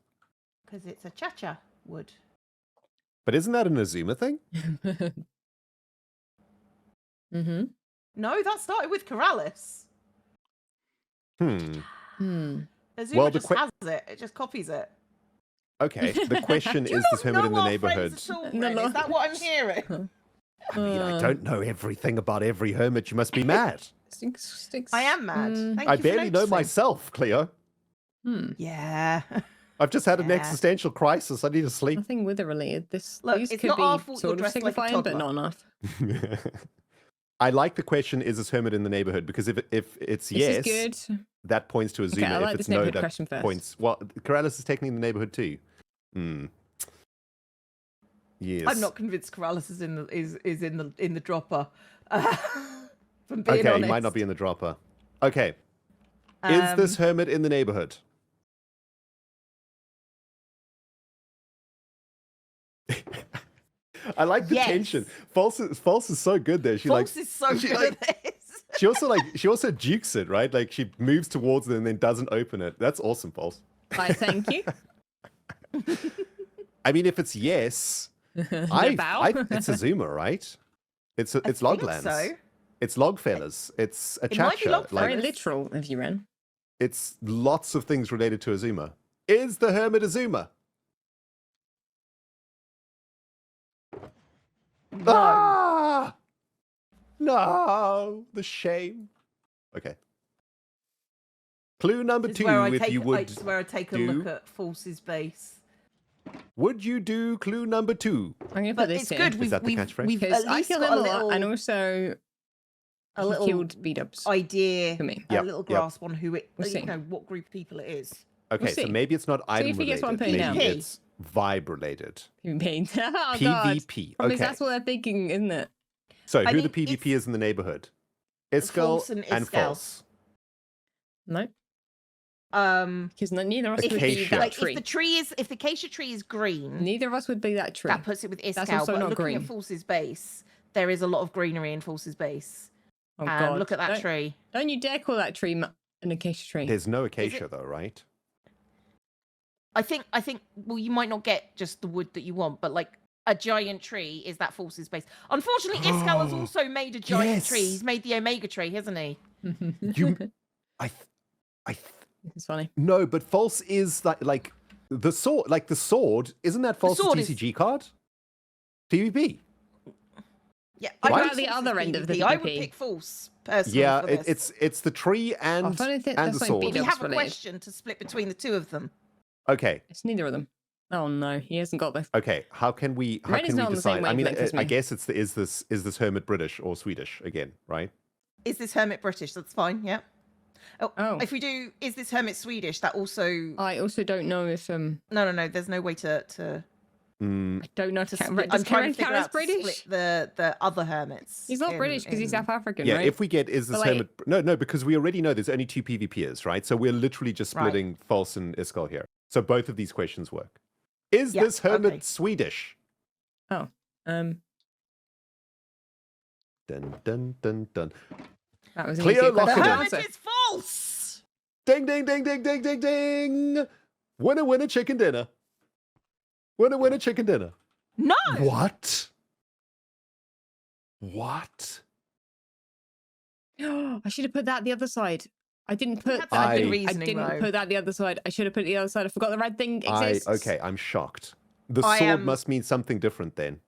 Because it's a cha-cha wood. But isn't that an Azuma thing? Mm-hmm. No, that started with Corrales. Hmm. Azuma Well, the just que- has it. It just copies it. Okay. The question Do you is, not does Hermit know in the our neighborhood? friends at all, No, Ren? no. Is that what I'm hearing? I mean, I don't know everything about every hermit. You must be mad. Sticks. I am mad. Thank I you for barely know noticing. myself, Cleo. Yeah. I've just had an Yeah. existential crisis. I need to sleep. Nothing wither related. Look, These it's could not be our fault you're sort of dressed like a signifying, but toddler. not enough. I like the question, is this hermit in the neighborhood? Because if it's This yes, is good. that points to a Okay, I zoomer. like If this it's no, neighborhood that question first. points... Well, Corrales is technically in the neighborhood too. Hmm. Yes. I'm not convinced Corrales is in the dropper. From being Okay, honest. he might not be in the dropper. Okay. Is this hermit in the neighborhood? I like the tension. False is so good there. False is so good at this. She also jukes it, right? Like she moves towards it and then doesn't open it. That's awesome, False. Why, thank you. I mean, if it's yes, it's a zoomer, right? It's Loglands. So. It's Logfellas. It's a It might be chacha. Logfellas. Very literal, if you ran. It's lots of things related to a zoomer. Is the hermit a zoomer? No. Ah! No, the shame. Okay. Clue number 2, if you would. This is where I take a look at False's base. Would you do clue number 2? I'm going to put But this it's here. good. Is that the catchphrase? We've Because at I least killed got him a a lot, little, and also a he little killed B-dubs. idea, for me. Yep, a little yep. grasp on who it, We'll see. what group of people it is. Okay, We'll so see. maybe it's not item if he gets what I'm related. putting Maybe down. it's vibe related. PvP. Oh, God. PvP. Probably Okay. that's what they're thinking, isn't it? So I who the think PvP it's is in the neighborhood? Iskel False and and Iskel. False. No, Um, because neither of us would be Acacia. that like tree. if the acacia tree is green, Neither of us would be that tree. that puts it with That's Iskal. also But not looking green. at False's base, there is a lot of greenery in False's base. Oh, And God. look at that Don't- tree. Don't you dare call that tree an acacia tree. There's no acacia though, right? I think. Well, you might not get just the wood that you want, but like a giant tree is that False's base. Unfortunately, Iskal has also made a giant tree. Yes. He's made the Omega tree, hasn't he? It's funny. No, but False is like the sword. Like the sword, isn't that False's sword is- TCG card? PvP. Yeah, What I about would the False's other end of the PvP. I would PvP? pick False personally. Yeah, for this. it's the tree and I find it and that's the like sword. beat We up. have a related. question to split between the two of them. Okay, It's neither of them. Oh no, he hasn't got the. okay. How can we Ren is not on the same decide? I mean, wavelength as I me. guess it's is this hermit British or Swedish again, right? Is this hermit British? That's fine. Yeah. Oh. If we do, is this hermit Swedish? That also. I also don't know if No. There's no way to I don't know if split. does I'm trying Karen to figure count as out to British? split the other hermits. He's not British because he's South African, Yeah, right? if we get is this But, like- hermit? No, because we already know there's only 2 PvPers, right? So we're literally just Right. splitting False and Iskal here. So both of these questions work. Is Yeah, this hermit okay. Swedish? Oh, Dun dun dun dun. that was an Cleo easier The lock question it to in. hermit answer. is false. Ding ding ding ding ding ding ding. Winner chicken dinner. Winner chicken dinner. No. What? What? I should have put that the other side. I didn't put That's that. a good I reasoning, didn't though. put that the other side. I should have put it the other side. I forgot the red thing exists. Okay, I'm shocked. The I sword am- must mean something different then.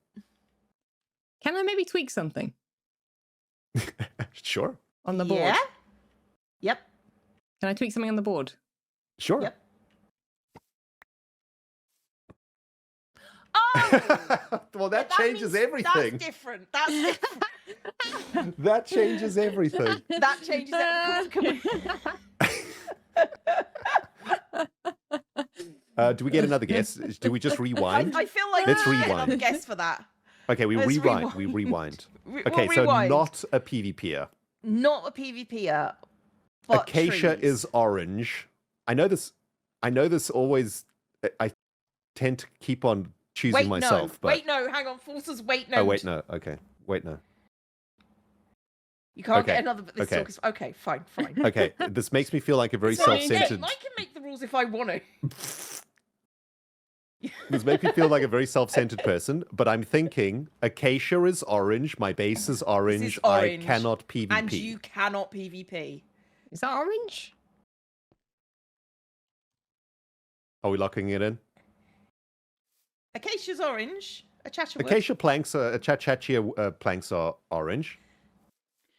Can I maybe tweak something Sure. on the board? Yeah. Yep. Can I tweak something on the board? Sure. Yep. Oh. Well, that changes means everything. That's different. That's different. That changes everything. That changes everything. Do we get another guess? Do we just rewind? I feel like Let's we get rewind. another guess for that. Okay, we Let's rewind. We rewind. rewind. We'll Okay, so rewind. not a PvPer. Not a PvPer. But Acacia trees. is orange. I know this. Always. I tend to keep on choosing Wait, myself. no. But... Wait, no. Hang on. Forces. Wait, no. Oh wait, no. Okay, wait, no. You can't Okay, get another. But this okay. talk is okay. Fine. Okay, this makes me feel like a very Sorry, self-centered. I can make the rules if I want to. This makes me feel like a very self-centered person, but I'm thinking Acacia is orange, my base is orange, orange, I cannot PvP. And you cannot PvP. Is that orange? Are we locking it in? Acacia's orange. Acacia wood. Acacia planks are Chachachia planks are orange.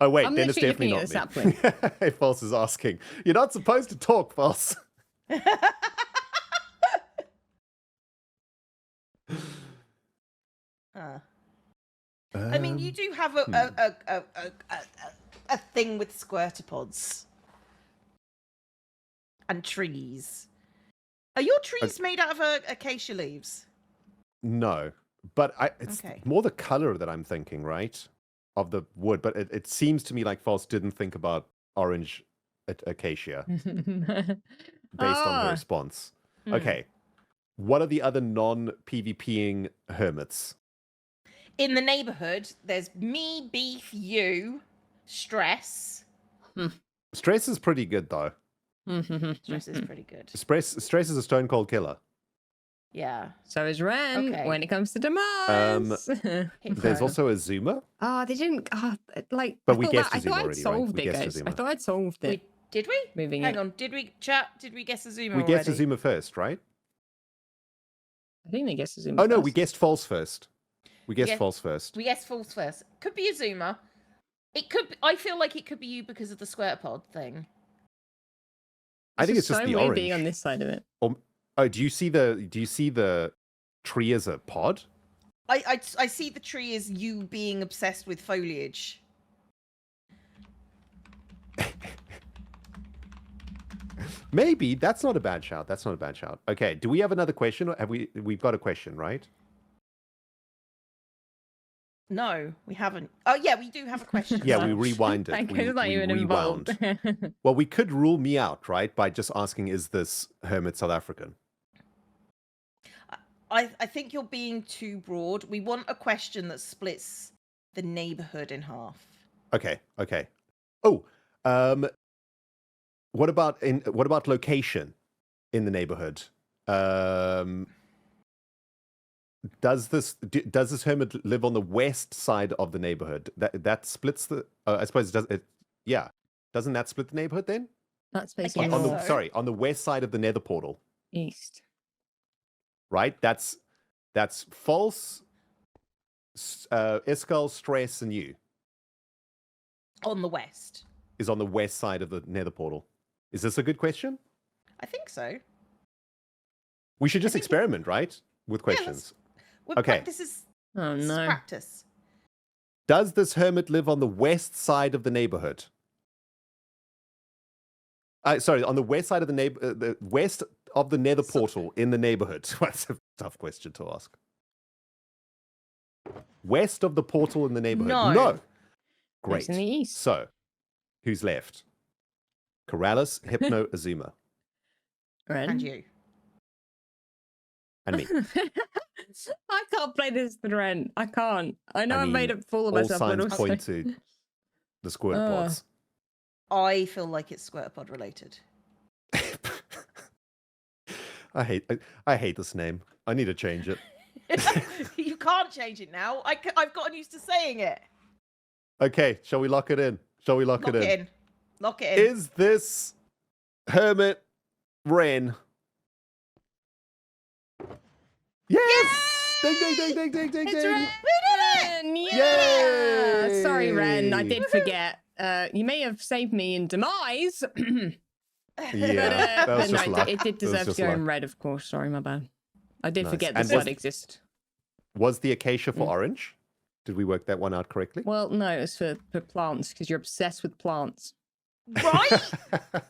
Oh wait, I'm then it's literally definitely looking at not me. False is asking. You're not supposed to talk, False. I mean, you do have a thing with squirtopods and trees. Are your trees made out of acacia leaves? No, but it's more the color that I'm thinking, right? Of the wood, but it seems to me like False didn't think about orange acacia based on her response. Okay, what are the other non-PvPing hermits? In the neighborhood, there's me, Beef, you, Stress. Stress is pretty good, though. Stress is pretty good. Stress is a stone cold killer. Yeah. So is Ren when it comes to demise. There's also a Zuma. Oh, they didn't. But we guessed I Zuma thought I'd already, solved right? it, guys. I thought I'd solved it. Did we? Moving Hang it. on. Did we guess a Zuma We already? guessed a Zuma first, right? I think they guessed a Zuma. Oh no, first. we guessed false first. We guessed false first. We guessed false first. Could be a Zuma. It could. I feel like it could be you because of the square pod thing. I think it's just so the weird orange. being on this side of it. Oh, do you see the tree as a pod? I see the tree as you being obsessed with foliage. Maybe that's not a bad shout. That's not a bad shout. Okay, do we have another question? Or have we've got a question, right? No, we haven't. Oh yeah, we do have a question. Yeah, we rewind it. Thank we, you, not even rewound. involved. Well, we could rule me out, right? By just asking, is this hermit South African? I think you're being too broad. We want a question that splits the neighborhood in half. Okay. Oh, what about location in the neighborhood? Does this hermit live on the west side of the neighborhood? That splits the. I suppose it does. Yeah, doesn't that split the neighborhood then? That's basically on the west side of the Nether portal. East. Right. That's false. Iskal, Stress, and you. On the west. Is on the west side of the Nether portal. Is this a good question? I think so. We should just experiment, right? With questions. Okay. This is practice. Does this hermit live on the west side of the neighborhood? Sorry, on the west side of the west of the Nether portal in the neighborhood. That's a tough question to ask. West of the portal in the neighborhood. No. Great. It's in the east. So, who's left? Corrales, Hypno, Azuma. Ren. And you. And me. I can't play this with Ren. I can't. I know I made a fool of myself. All signs but also... point to the squirt pods. I feel like it's squirtopod related. I hate this name. I need to change it. You can't change it now. I've gotten used to saying it. Okay, shall we lock it in? Lock it in. Lock it in. Is this Hermit Ren? Yes! Ding, ding, ding, ding, ding, ding, It's ding. Ren! We did it! Yeah! Yay! Sorry, Ren. I did forget. You may have saved me in demise. Yeah, that was just luck. It did deserve to go in red, of course. Sorry, my bad. I did forget this word exists. Was the acacia for orange? Did we work that one out correctly? Well, no, it was for plants, because you're obsessed with plants. Right?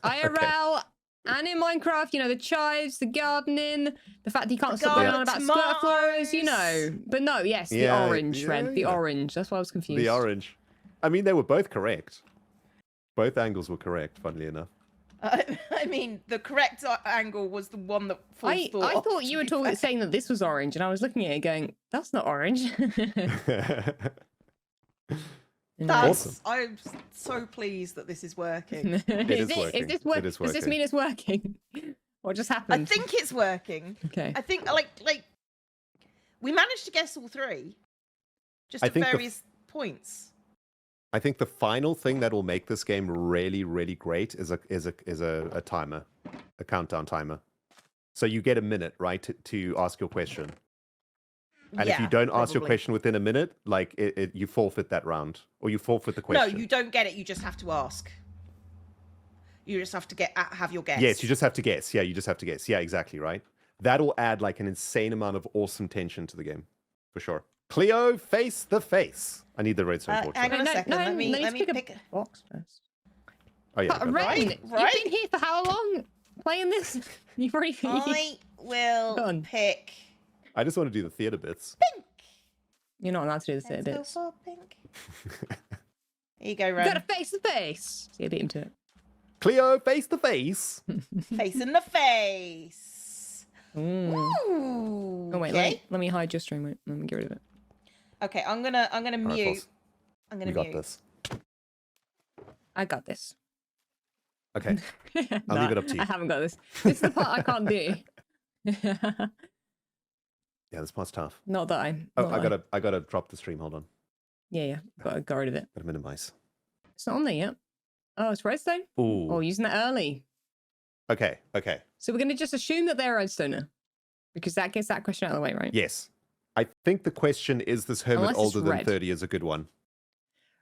IRL and in Minecraft, you know, the chives, the gardening, the fact that you can't stop going on about squirt flowers, you know. But no, yes, the orange, Ren. The orange. That's why I was confused. The orange. I mean, they were both correct. Both angles were correct, funnily enough. I mean, the correct angle was the one that I thought you were saying that this was orange, and I was looking at it going, that's not orange. Awesome. I'm so pleased that this is working. It is working. Does this mean it's working? What just happened? I think it's working. Okay. I think, like we managed to guess all three. Just at various points. I think the final thing that will make this game really, really great is a timer, a countdown timer. So you get a minute, right, to ask your question. And if you don't ask your question within a minute, like you forfeit that round, or you forfeit the question. No, you don't get it. You just have to ask. You just have to have your guess. Yes, you just have to guess. Yeah, you just have to guess. Yeah, exactly, right? That'll add like an insane amount of awesome tension to the game, for sure. Cleo, face the face. I need the redstone torch. Hang on a second. Let me pick a box first. Oh yeah. Ren, you've been here for how long playing this? You've already. I will pick. I just want to do the theater bits. Pink. You're not allowed to do the theater bits. Let's go for pink. Here you go, Ren. You gotta face the face. See, I beat him to it. Cleo, face the face. Face in the face. Ooh. Oh wait, Okay. let me hide your stream. Wait, let me get rid of it. Okay, I'm gonna mute. Right, I'm gonna you got mute. this. I got this. Okay. I'll leave it up to you. I haven't got this. This is the part I can't do. Yeah, this part's tough. Not that I. Oh, I gotta drop the stream. Hold on. Yeah. Got rid of it. Gotta minimize. It's not on there yet. Oh, it's redstone. Ooh. Oh, using that early. Okay. So we're gonna just assume that they're a redstoner, because that gets that question out of the way, right? Yes. I think the question is this hermit Unless it's older than red. 30 is a good one.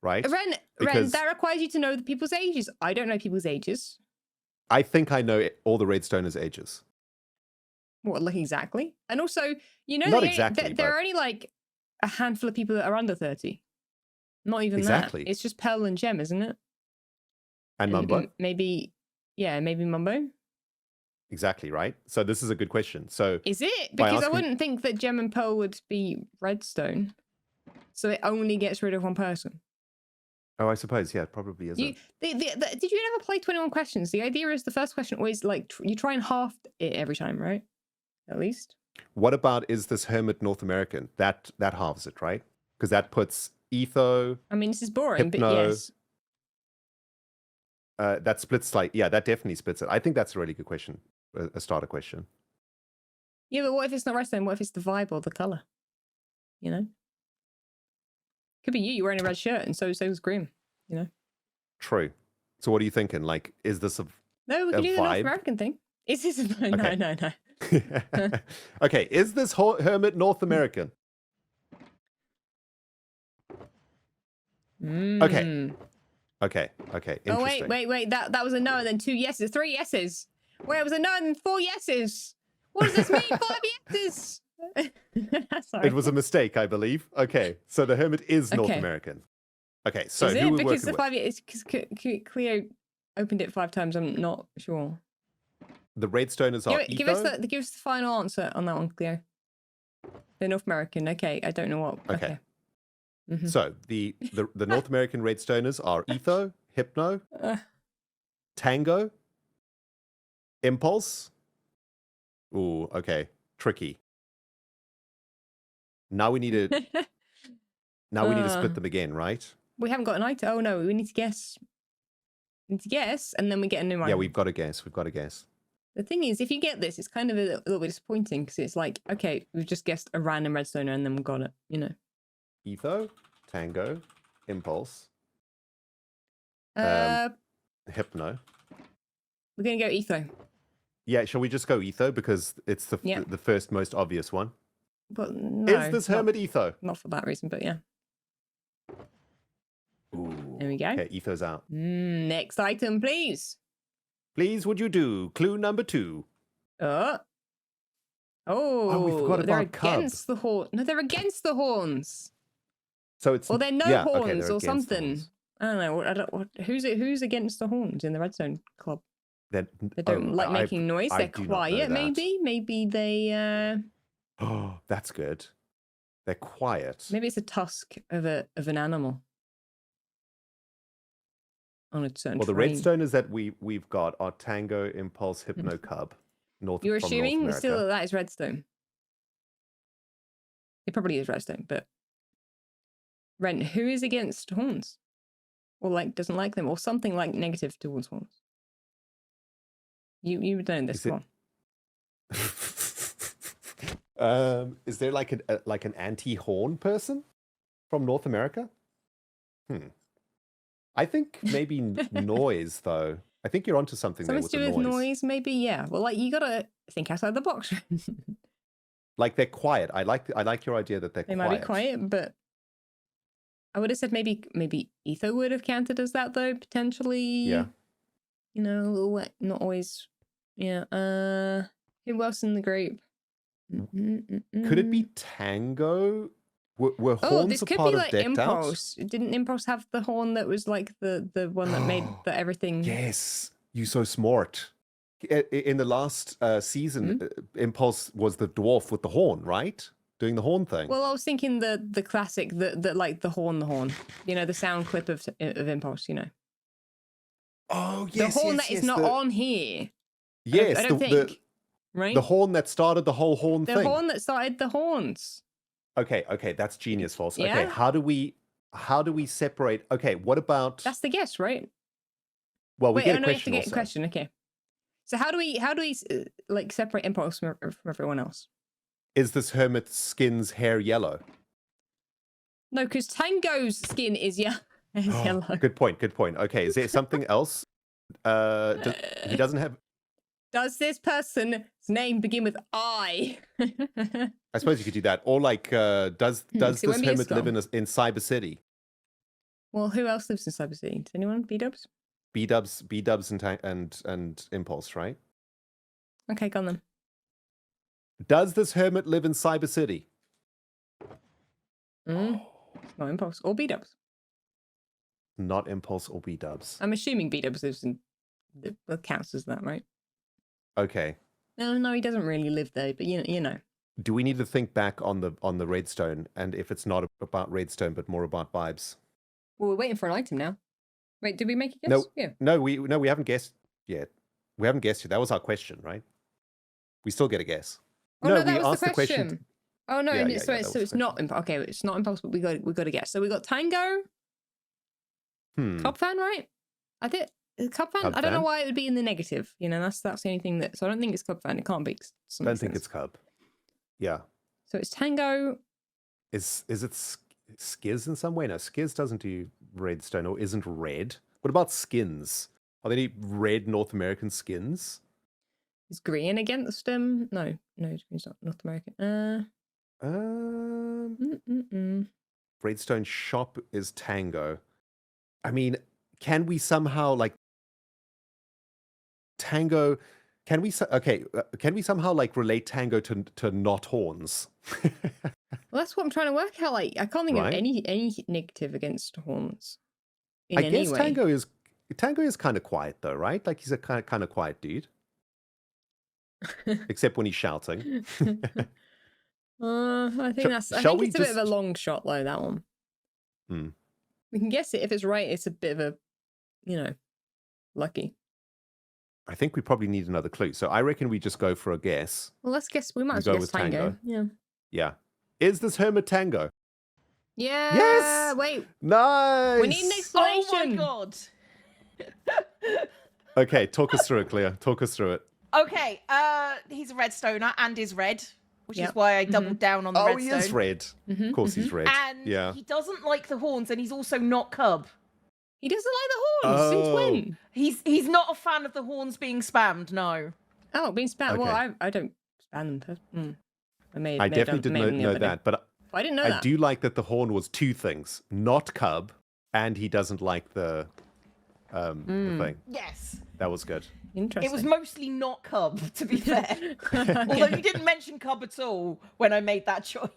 Right? Ren, Because that requires you to know the people's ages. I don't know people's ages. I think I know all the redstoners' ages. What, like exactly? And also, you know, Not exactly, there but- are only like a handful of people that are under 30. Not even Exactly. that. It's just Pearl and Gem, isn't it? And Mumbo? Maybe Mumbo. Exactly, right? So this is a good question. So Is it? by Because I asking- wouldn't think that Gem and Pearl would be redstone. So it only gets rid of one person. Oh, I suppose, yeah, it probably isn't. Did you ever play 21 questions? The idea is the first question always like you try and half it every time, right? At least. What about is this hermit North American? That halves it, right? Because that puts Etho, I mean, this is boring, Hypno, but yes. that splits like, yeah, that definitely splits it. I think that's a really good question, a starter question. Yeah, but what if it's not redstone? What if it's the vibe or the color? You know? Could be you. You're wearing a red shirt, and so is Grim. You know? True. So what are you thinking? Like, is this a No, we a can do the North vibe? American thing. Is this a... Okay. No. Okay, is this hermit North American? Mm. Okay. Oh, Interesting. wait. That was a no and then 2 yeses. 3 yeses. Wait, it was a no and then 4 yeses. What does this mean? 5 yeses. Sorry. It was a mistake, I believe. Okay, so the hermit is North Okay. American. Okay, so Is who it? we're Because working the with? 5 years... Because Cleo opened it 5 times. I'm not sure. The redstoners are Give us Etho? the final answer on that one, Cleo. They're North American. Okay, I don't know what. Okay. Mhm. So the North American redstoners are Etho, Hypno, Tango, Impulse. Ooh, okay. Tricky. Now we need to split them again, right? We haven't got an item. Oh no, we need to guess. We need to guess, and then we get a new one. Yeah, we've got to guess. We've got to guess. The thing is, if you get this, it's kind of a little bit disappointing because it's like, okay, we've just guessed a random redstoner and then we got it. You know. Etho, Tango, Impulse, We're Hypno. gonna go Etho. Yeah, shall we just go Etho because it's the first most obvious one? But no, Is this hermit Etho? not for that reason, but yeah. Ooh. There we go. Okay, Etho's out. Next item, please. Please, would you do clue number 2? Oh, we forgot they're about Cub. against the horn. No, they're against the horns. So it's Or they're no yeah, okay, horns they're or against the something. horns. I don't know. Who's against the horns in the Redstone Club? They They don't like making noise. I They're do not know quiet, that. maybe. Maybe they. Oh, that's good. They're quiet. Maybe it's a tusk of an animal. On a certain Well, the terrain. redstoners that we've got are Tango, Impulse, Hypno, Cub. You're from assuming North still America. that is redstone. It probably is redstone, but Ren, who is against horns? Or like doesn't like them, or something like negative towards horns? You would know this Is it- one. Is there like an anti-horn person from North America? I think maybe noise though. I think you're onto something there Something with to do the with noise. noise, maybe. Yeah. Well, like you gotta think outside the box. Like they're quiet. I like your idea that they're They quiet. might be quiet, but I would have said maybe Etho would have counted as that though, potentially. Yeah. You know, a little wet, not always. Yeah. Who else in the group? Could it be Tango? Were Oh, horns this a could part be of like Decked Impulse. Didn't Impulse have the horn that was like the one that made the everything? Yes, you so smart. In the last season, Impulse was the dwarf with the horn, right? Doing the horn thing. Well, I was thinking the classic, the like the horn. You know, the sound clip of Impulse. You know. Oh yes, the horn yes, that is yes, not on here. Yes, I don't think. Right. The horn that started the whole horn thing. The horn that started the horns. Okay, that's genius, False. Yeah? Okay, how do we separate? Okay, what about? That's the guess, right? Well, we Wait, get a no, question. we have to get a question. Okay. So how do we like separate Impulse from everyone else? Is this Hermit's skin's hair yellow? No, because Tango's skin is yellow. Good point. Okay, is there something else? He doesn't have. Does this person's name begin with I? I suppose you could do that, or like, does this Hermit live in Cyber City? Well, who else lives in Cyber City? Does anyone? B-dubs? B-dubs and Impulse, right? Okay, go on then. Does this Hermit live in Cyber City? No Impulse or B-dubs. Not Impulse or B-dubs. I'm assuming B-dubs lives in. That counts as that, right? Okay. No, he doesn't really live there, but you know. Do we need to think back on the Redstone, and if it's not about Redstone but more about vibes? Well, we're waiting for an item now. Wait, did we make a guess? No, we haven't guessed yet. We haven't guessed yet. That was our question, right? We still get a guess. Oh, no, that was the question. Oh no, so it's not Impulse. Okay, it's not Impulse, but we got to guess. So we got Tango. Cub fan, right? I think Cub fan. I don't know why it would be in the negative. You know, that's the only thing that. So I don't think it's Cub fan. It can't be. I don't think it's Cub. Yeah. So it's Tango. Is it Skiz in some way? No, Skiz doesn't do Redstone or isn't red. What about skins? Are there any red North American skins? Is green against him? No, green's not North American. Redstone shop is Tango. I mean, can we somehow like Tango? Can we somehow like relate Tango to not horns? Well, that's what I'm trying to work out. Like, I can't think of any negative against horns. I guess Tango is kind of quiet though, right? Like he's a kind of quiet dude, except when he's shouting. I think it's a bit of a long shot though. That one. We can guess it. If it's right, it's a bit of a, lucky. I think we probably need another clue. So I reckon we just go for a guess. Well, let's guess. We might as well guess Tango. Yeah. Yeah. Is this Hermit Tango? Yeah. Yes. Wait. Nice. We need an explanation. Oh my god. Okay, talk us through it, Cleo. Talk us through it. Okay. He's a redstoner and is red, which is why I doubled down on the redstone. Oh, he is red. Of course, he's red. And he doesn't like the horns, and he's also not Cub. He doesn't like the horns. Since when? He's not a fan of the horns being spammed. No. Oh, being spammed. Okay. Well, I don't spam them. I definitely didn't know that, but I didn't know that. I do like that the horn was two things: not Cub, and he doesn't like the thing. Yes. That was good. Interesting. It was mostly not Cub, to be fair. Although you didn't mention Cub at all when I made that choice.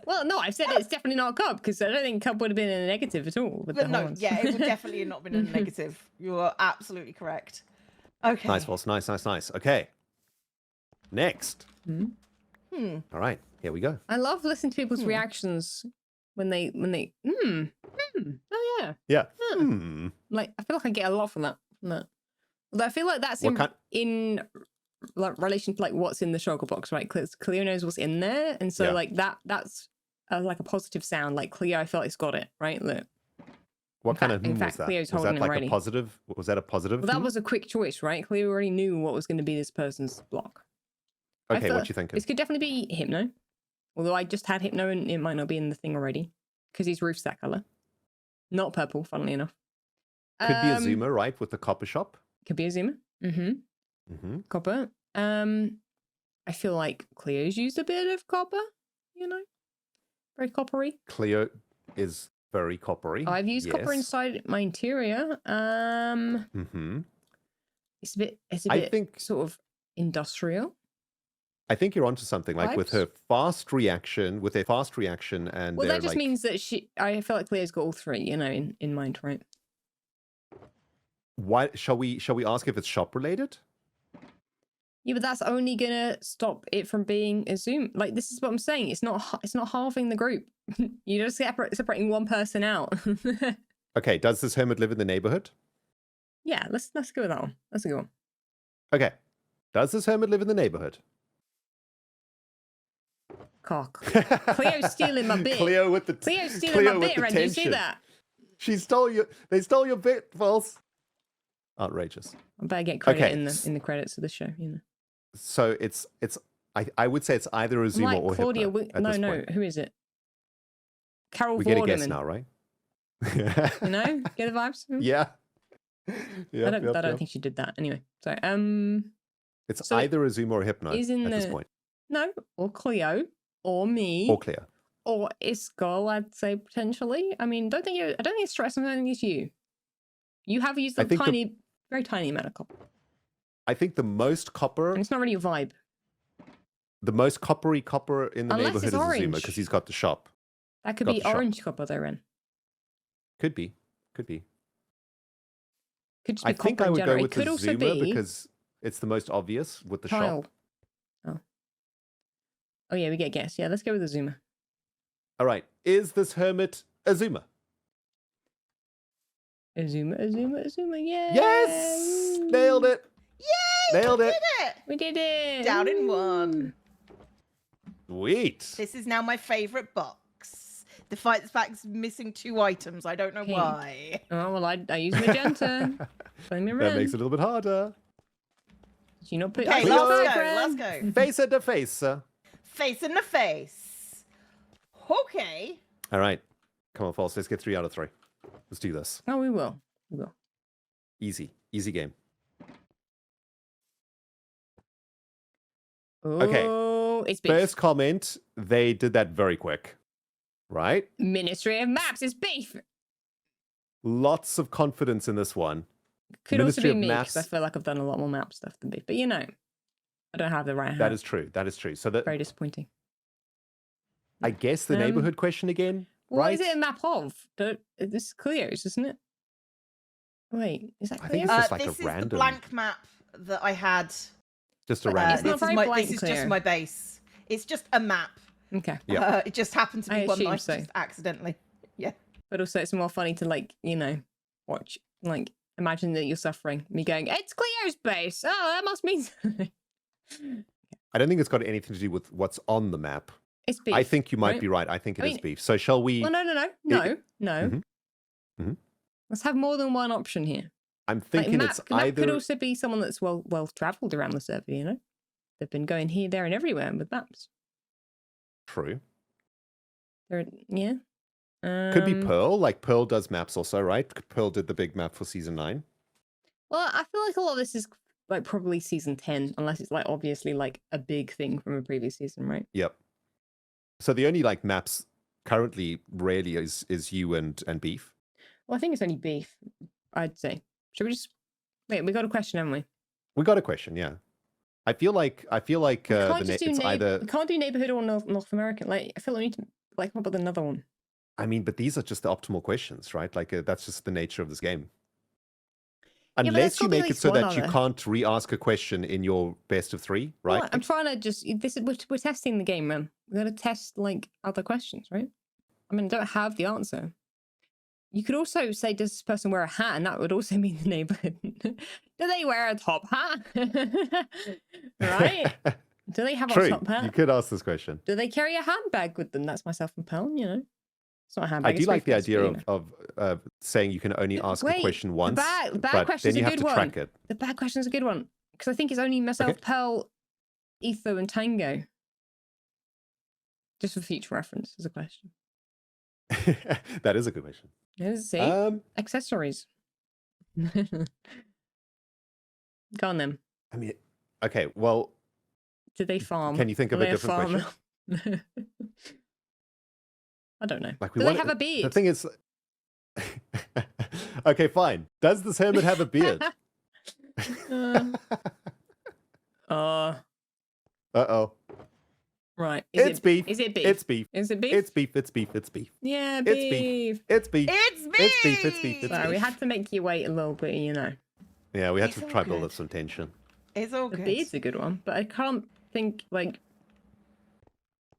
Well, no, I said it's definitely not Cub because I don't think Cub would have been in a negative at all. With the horns. Yeah, it would definitely not been in a negative. You are absolutely correct. Okay. Nice, boss. Nice. Okay. Next. All right, here we go. I love listening to people's reactions when they. Oh yeah. Yeah. Like I feel like I get a lot from that. Although I feel like that's in like relation to like what's in the shulker box, right? Cleo knows what's in there, and so like that's like a positive sound. Like Cleo, I feel like it's got it right. Look. What kind of was that? Cleo's was that like already. a positive? Was that a positive? Well, that was a quick choice, right? Cleo already knew what was going to be this person's block. Okay, what you thinking? This could definitely be Hypno. Although I just had Hypno and it might not be in the thing already. Because his roof's that colour. Not purple, funnily enough. Could be a Zoomer, right? With the copper shop? Could be a Zoomer. Copper. I I feel like Cleo's used a bit of copper, you know? Very coppery. Cleo is very coppery. I've used copper inside my interior. It's a bit I think, sort of industrial. I think you're onto something, like with her fast reaction, and well, that just means that I feel like Cleo's got all three, you know, in mind, right? Why shall we ask if it's shop related? Yeah, but that's only gonna stop it from being a Zoom. Like, this is what I'm saying. It's not halving the group. You're just separating one person out. Okay, does this hermit live in the neighborhood? Yeah, let's go with that one. That's a good one. Okay, does this hermit live in the neighborhood? Cock. Cleo's stealing my bit. Cleo's stealing my bit, Ren. Do you see that? They stole your bit, False. Outrageous. I better get credit in the credits of the show, you know. So I would say it's either a Zuma or Claudia. Hypno. Who is it? Carol We Vorderman. get a guess now, right? You know, get the vibes. Yeah. I don't think she did that. Anyway, so it's either a Zuma or a Hypno at this point. No, or Cleo, or me, or Cleo, or Iskol. I'd say potentially. I mean, I don't think it's stress. I think it's you. You have used a very tiny amount of copper. I think the most copper. And it's not really your vibe. The most coppery copper in the neighborhood is a Zuma because he's got the shop. That could be orange copper, though, Ren. Could be. Could just be I think I would go with the Zuma be because it's the most obvious with the tile. shop. Oh yeah, we get a guess. Yeah, let's go with the Zuma. All right. Is this hermit a Zuma? A Zuma, yeah. Yes! Nailed it. Yay! Nailed it. We did it. Down in one. Sweet. This is now my favorite box. The fact's missing 2 items. I don't know why. Oh, well, I use magenta. That makes it a little bit harder. Did you not put... Okay, let's go. Face in the face, sir. Face in the face. Okay. All right. Come on, False. Let's get 3 out of 3. Let's do this. Oh, we will. Easy game. Oh, okay. It's beef. First comment, they did that very quick. Right? Ministry of Maps is beef. Lots of confidence in this one. Could Ministry also be of me, Maps. because I feel like I've done a lot more map stuff than beef. But you know, I don't have the right hand. That is true. So very disappointing. I guess the neighborhood question again. What right? is it a map of? This is Cleo's, isn't it? Wait, is that Cleo's? I think it's just like this a random. Is the blank map that I had. Just a random. It's not very blank, this is just my base. It's just a map. Okay. Yeah. It just happened to be one night, so. just accidentally. Yeah. But also, it's more funny to watch, imagine that you're suffering. Me going, it's Cleo's base. Oh, that must mean something. I don't think it's got anything to do with what's on the map. It's beef. I think you might be right. I think it is beef. So shall we? Well, no. Let's have more than one option here. I'm thinking it's either. Map could also be someone that's well traveled around the server. You know, they've been going here, there, and everywhere with maps. True. Yeah. Could be Pearl. Like Pearl does maps also, right? Pearl did the big map for season 9. Well, I feel like a lot of this is probably season 10, unless it's obviously a big thing from a previous season, right? Yep. So the only maps currently really is you and beef. Well, I think it's only beef, I'd say. Should we just wait? We got a question, haven't we? We got a question, yeah. I feel like it's either. We can't do neighborhood or North American. I feel like we need to come up with another one. I mean, but these are just the optimal questions, right? That's just the nature of this game. Unless you make it so that you can't re-ask a question in your best of 3, right? Well, I'm trying to we're testing the game, man. We're going to test other questions, right? I mean, I don't have the answer. You could also say, does this person wear a hat? And that would also mean the neighborhood. Do they wear a top hat? Right? Do they have a top hat? You could ask this question. Do they carry a handbag with them? That's myself and Pearl, you know. It's not a handbag. I do like the idea of saying you can only ask a question once. The bag question's a good one. Track it. The bag question's a good one. Because I think it's only myself, Pearl, Etho, and Tango. Just for future reference as a question. That is a good question. See? Accessories. Go on then. I mean, okay, well. Do they farm? Can you think of a different question? I don't know. Like do they have a beard? The thing is, okay, fine. Does this hermit have a beard? Uh-oh. Right. It's beef. Is it beef? It's beef. Is it beef? It's beef. It's beef. It's beef. Yeah, beef. It's beef. It's beef. It's beef. It's beef. It's beef. It's Sorry, beef. we had to make you wait a little bit, you know. Yeah, we had It's to all try build good. up some tension. It's all The good. beard's a good one, but I can't think like.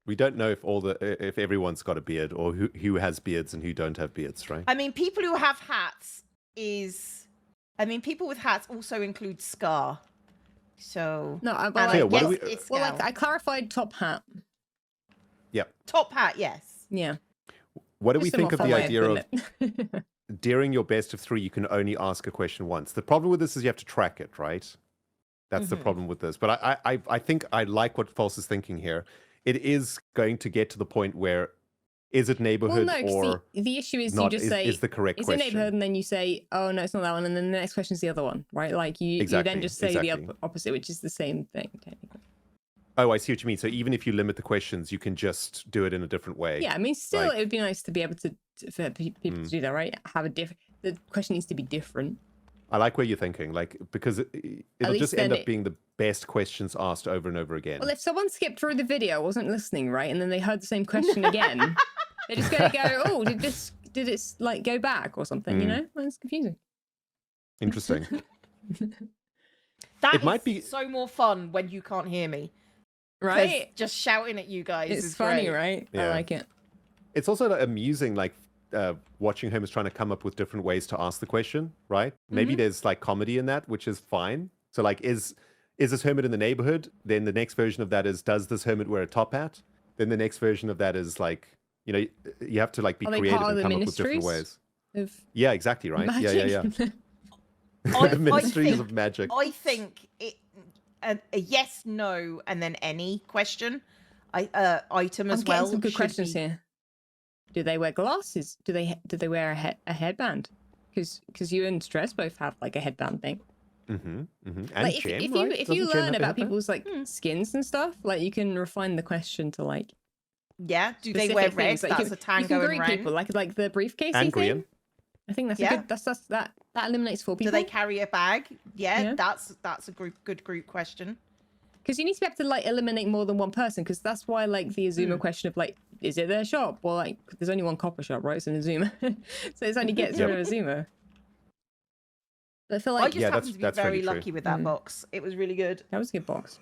We don't know if everyone's got a beard or who has beards and who don't have beards, right? I mean, people who have hats people with hats also include Scar. So No, and but I Yeah, what guess do we- it's well, Scout. like I clarified top hat. Yep. Top hat, yes. Yeah. What do we Just a think more of fun the way idea of putting it. during your best of 3, you can only ask a question once? The problem with this is you have to track it, right? That's the problem with this. But I think I like what False is thinking here. It is going to get to the point where is it neighborhood Well, no, or the issue is not you just say is the correct it's question. a neighborhood, and then you say, oh no, it's not that one, and then the next question is the other one, right? Like you then just say the opposite, which is the same thing technically. Oh, I see what you mean. So even if you limit the questions, you can just do it in a different way. Yeah, I mean, still, Like- it would be nice to be able to for people to do that, right? Have a different. The question needs to be different. I like where you're thinking, like because it'll least just end then up being the best questions asked over and over again. Well, if someone skipped through the video, wasn't listening, right, and then they heard the same question again, they're just going to go, "Oh, did it like go back or something?" You know, well, it's confusing. Interesting. That It might be- so more fun when you can't hear me. 'Cause Right? just shouting at you guys It's is funny, great. right? I Yeah. like it. It's also like, amusing, like watching Hermits trying to come up with different ways to ask the question, right? Maybe there's like comedy in that, which is fine. So like, is this hermit in the neighborhood? Then the next version of that is, does this hermit wear a top hat? Then the next version of that is like, you know, you have to like be Are they creative part of and the come up with different ministries? ways. Of Yeah, exactly, right? Yeah. magic? The Ministries of Magic. I think a yes, no, and then any question, item as I'm getting well. some good should questions be- here. Do they wear glasses? Do they wear a headband? Because you and Stress both have like a headband thing. And Like Gem, if right? you Doesn't Gem learn have a about headband? people's like skins and stuff, like you can refine the question to like Yeah. Do they specific wear things. red? Like, That's you a can tango and greet ren. people like the briefcase And thing. Grian. I think that's Yeah. a good. That eliminates 4 people. Do they carry a bag? Yeah, Yeah. that's a good group question. Because you need to be able to like eliminate more than one person. Because that's why like the Azuma question of like, is it their shop? Well, like there's only one copper shop, right? It's an Azuma, so it's only gets rid of Azuma. But I feel I like just happened to be that's very really true. lucky with that box. It was really good. that was a good box.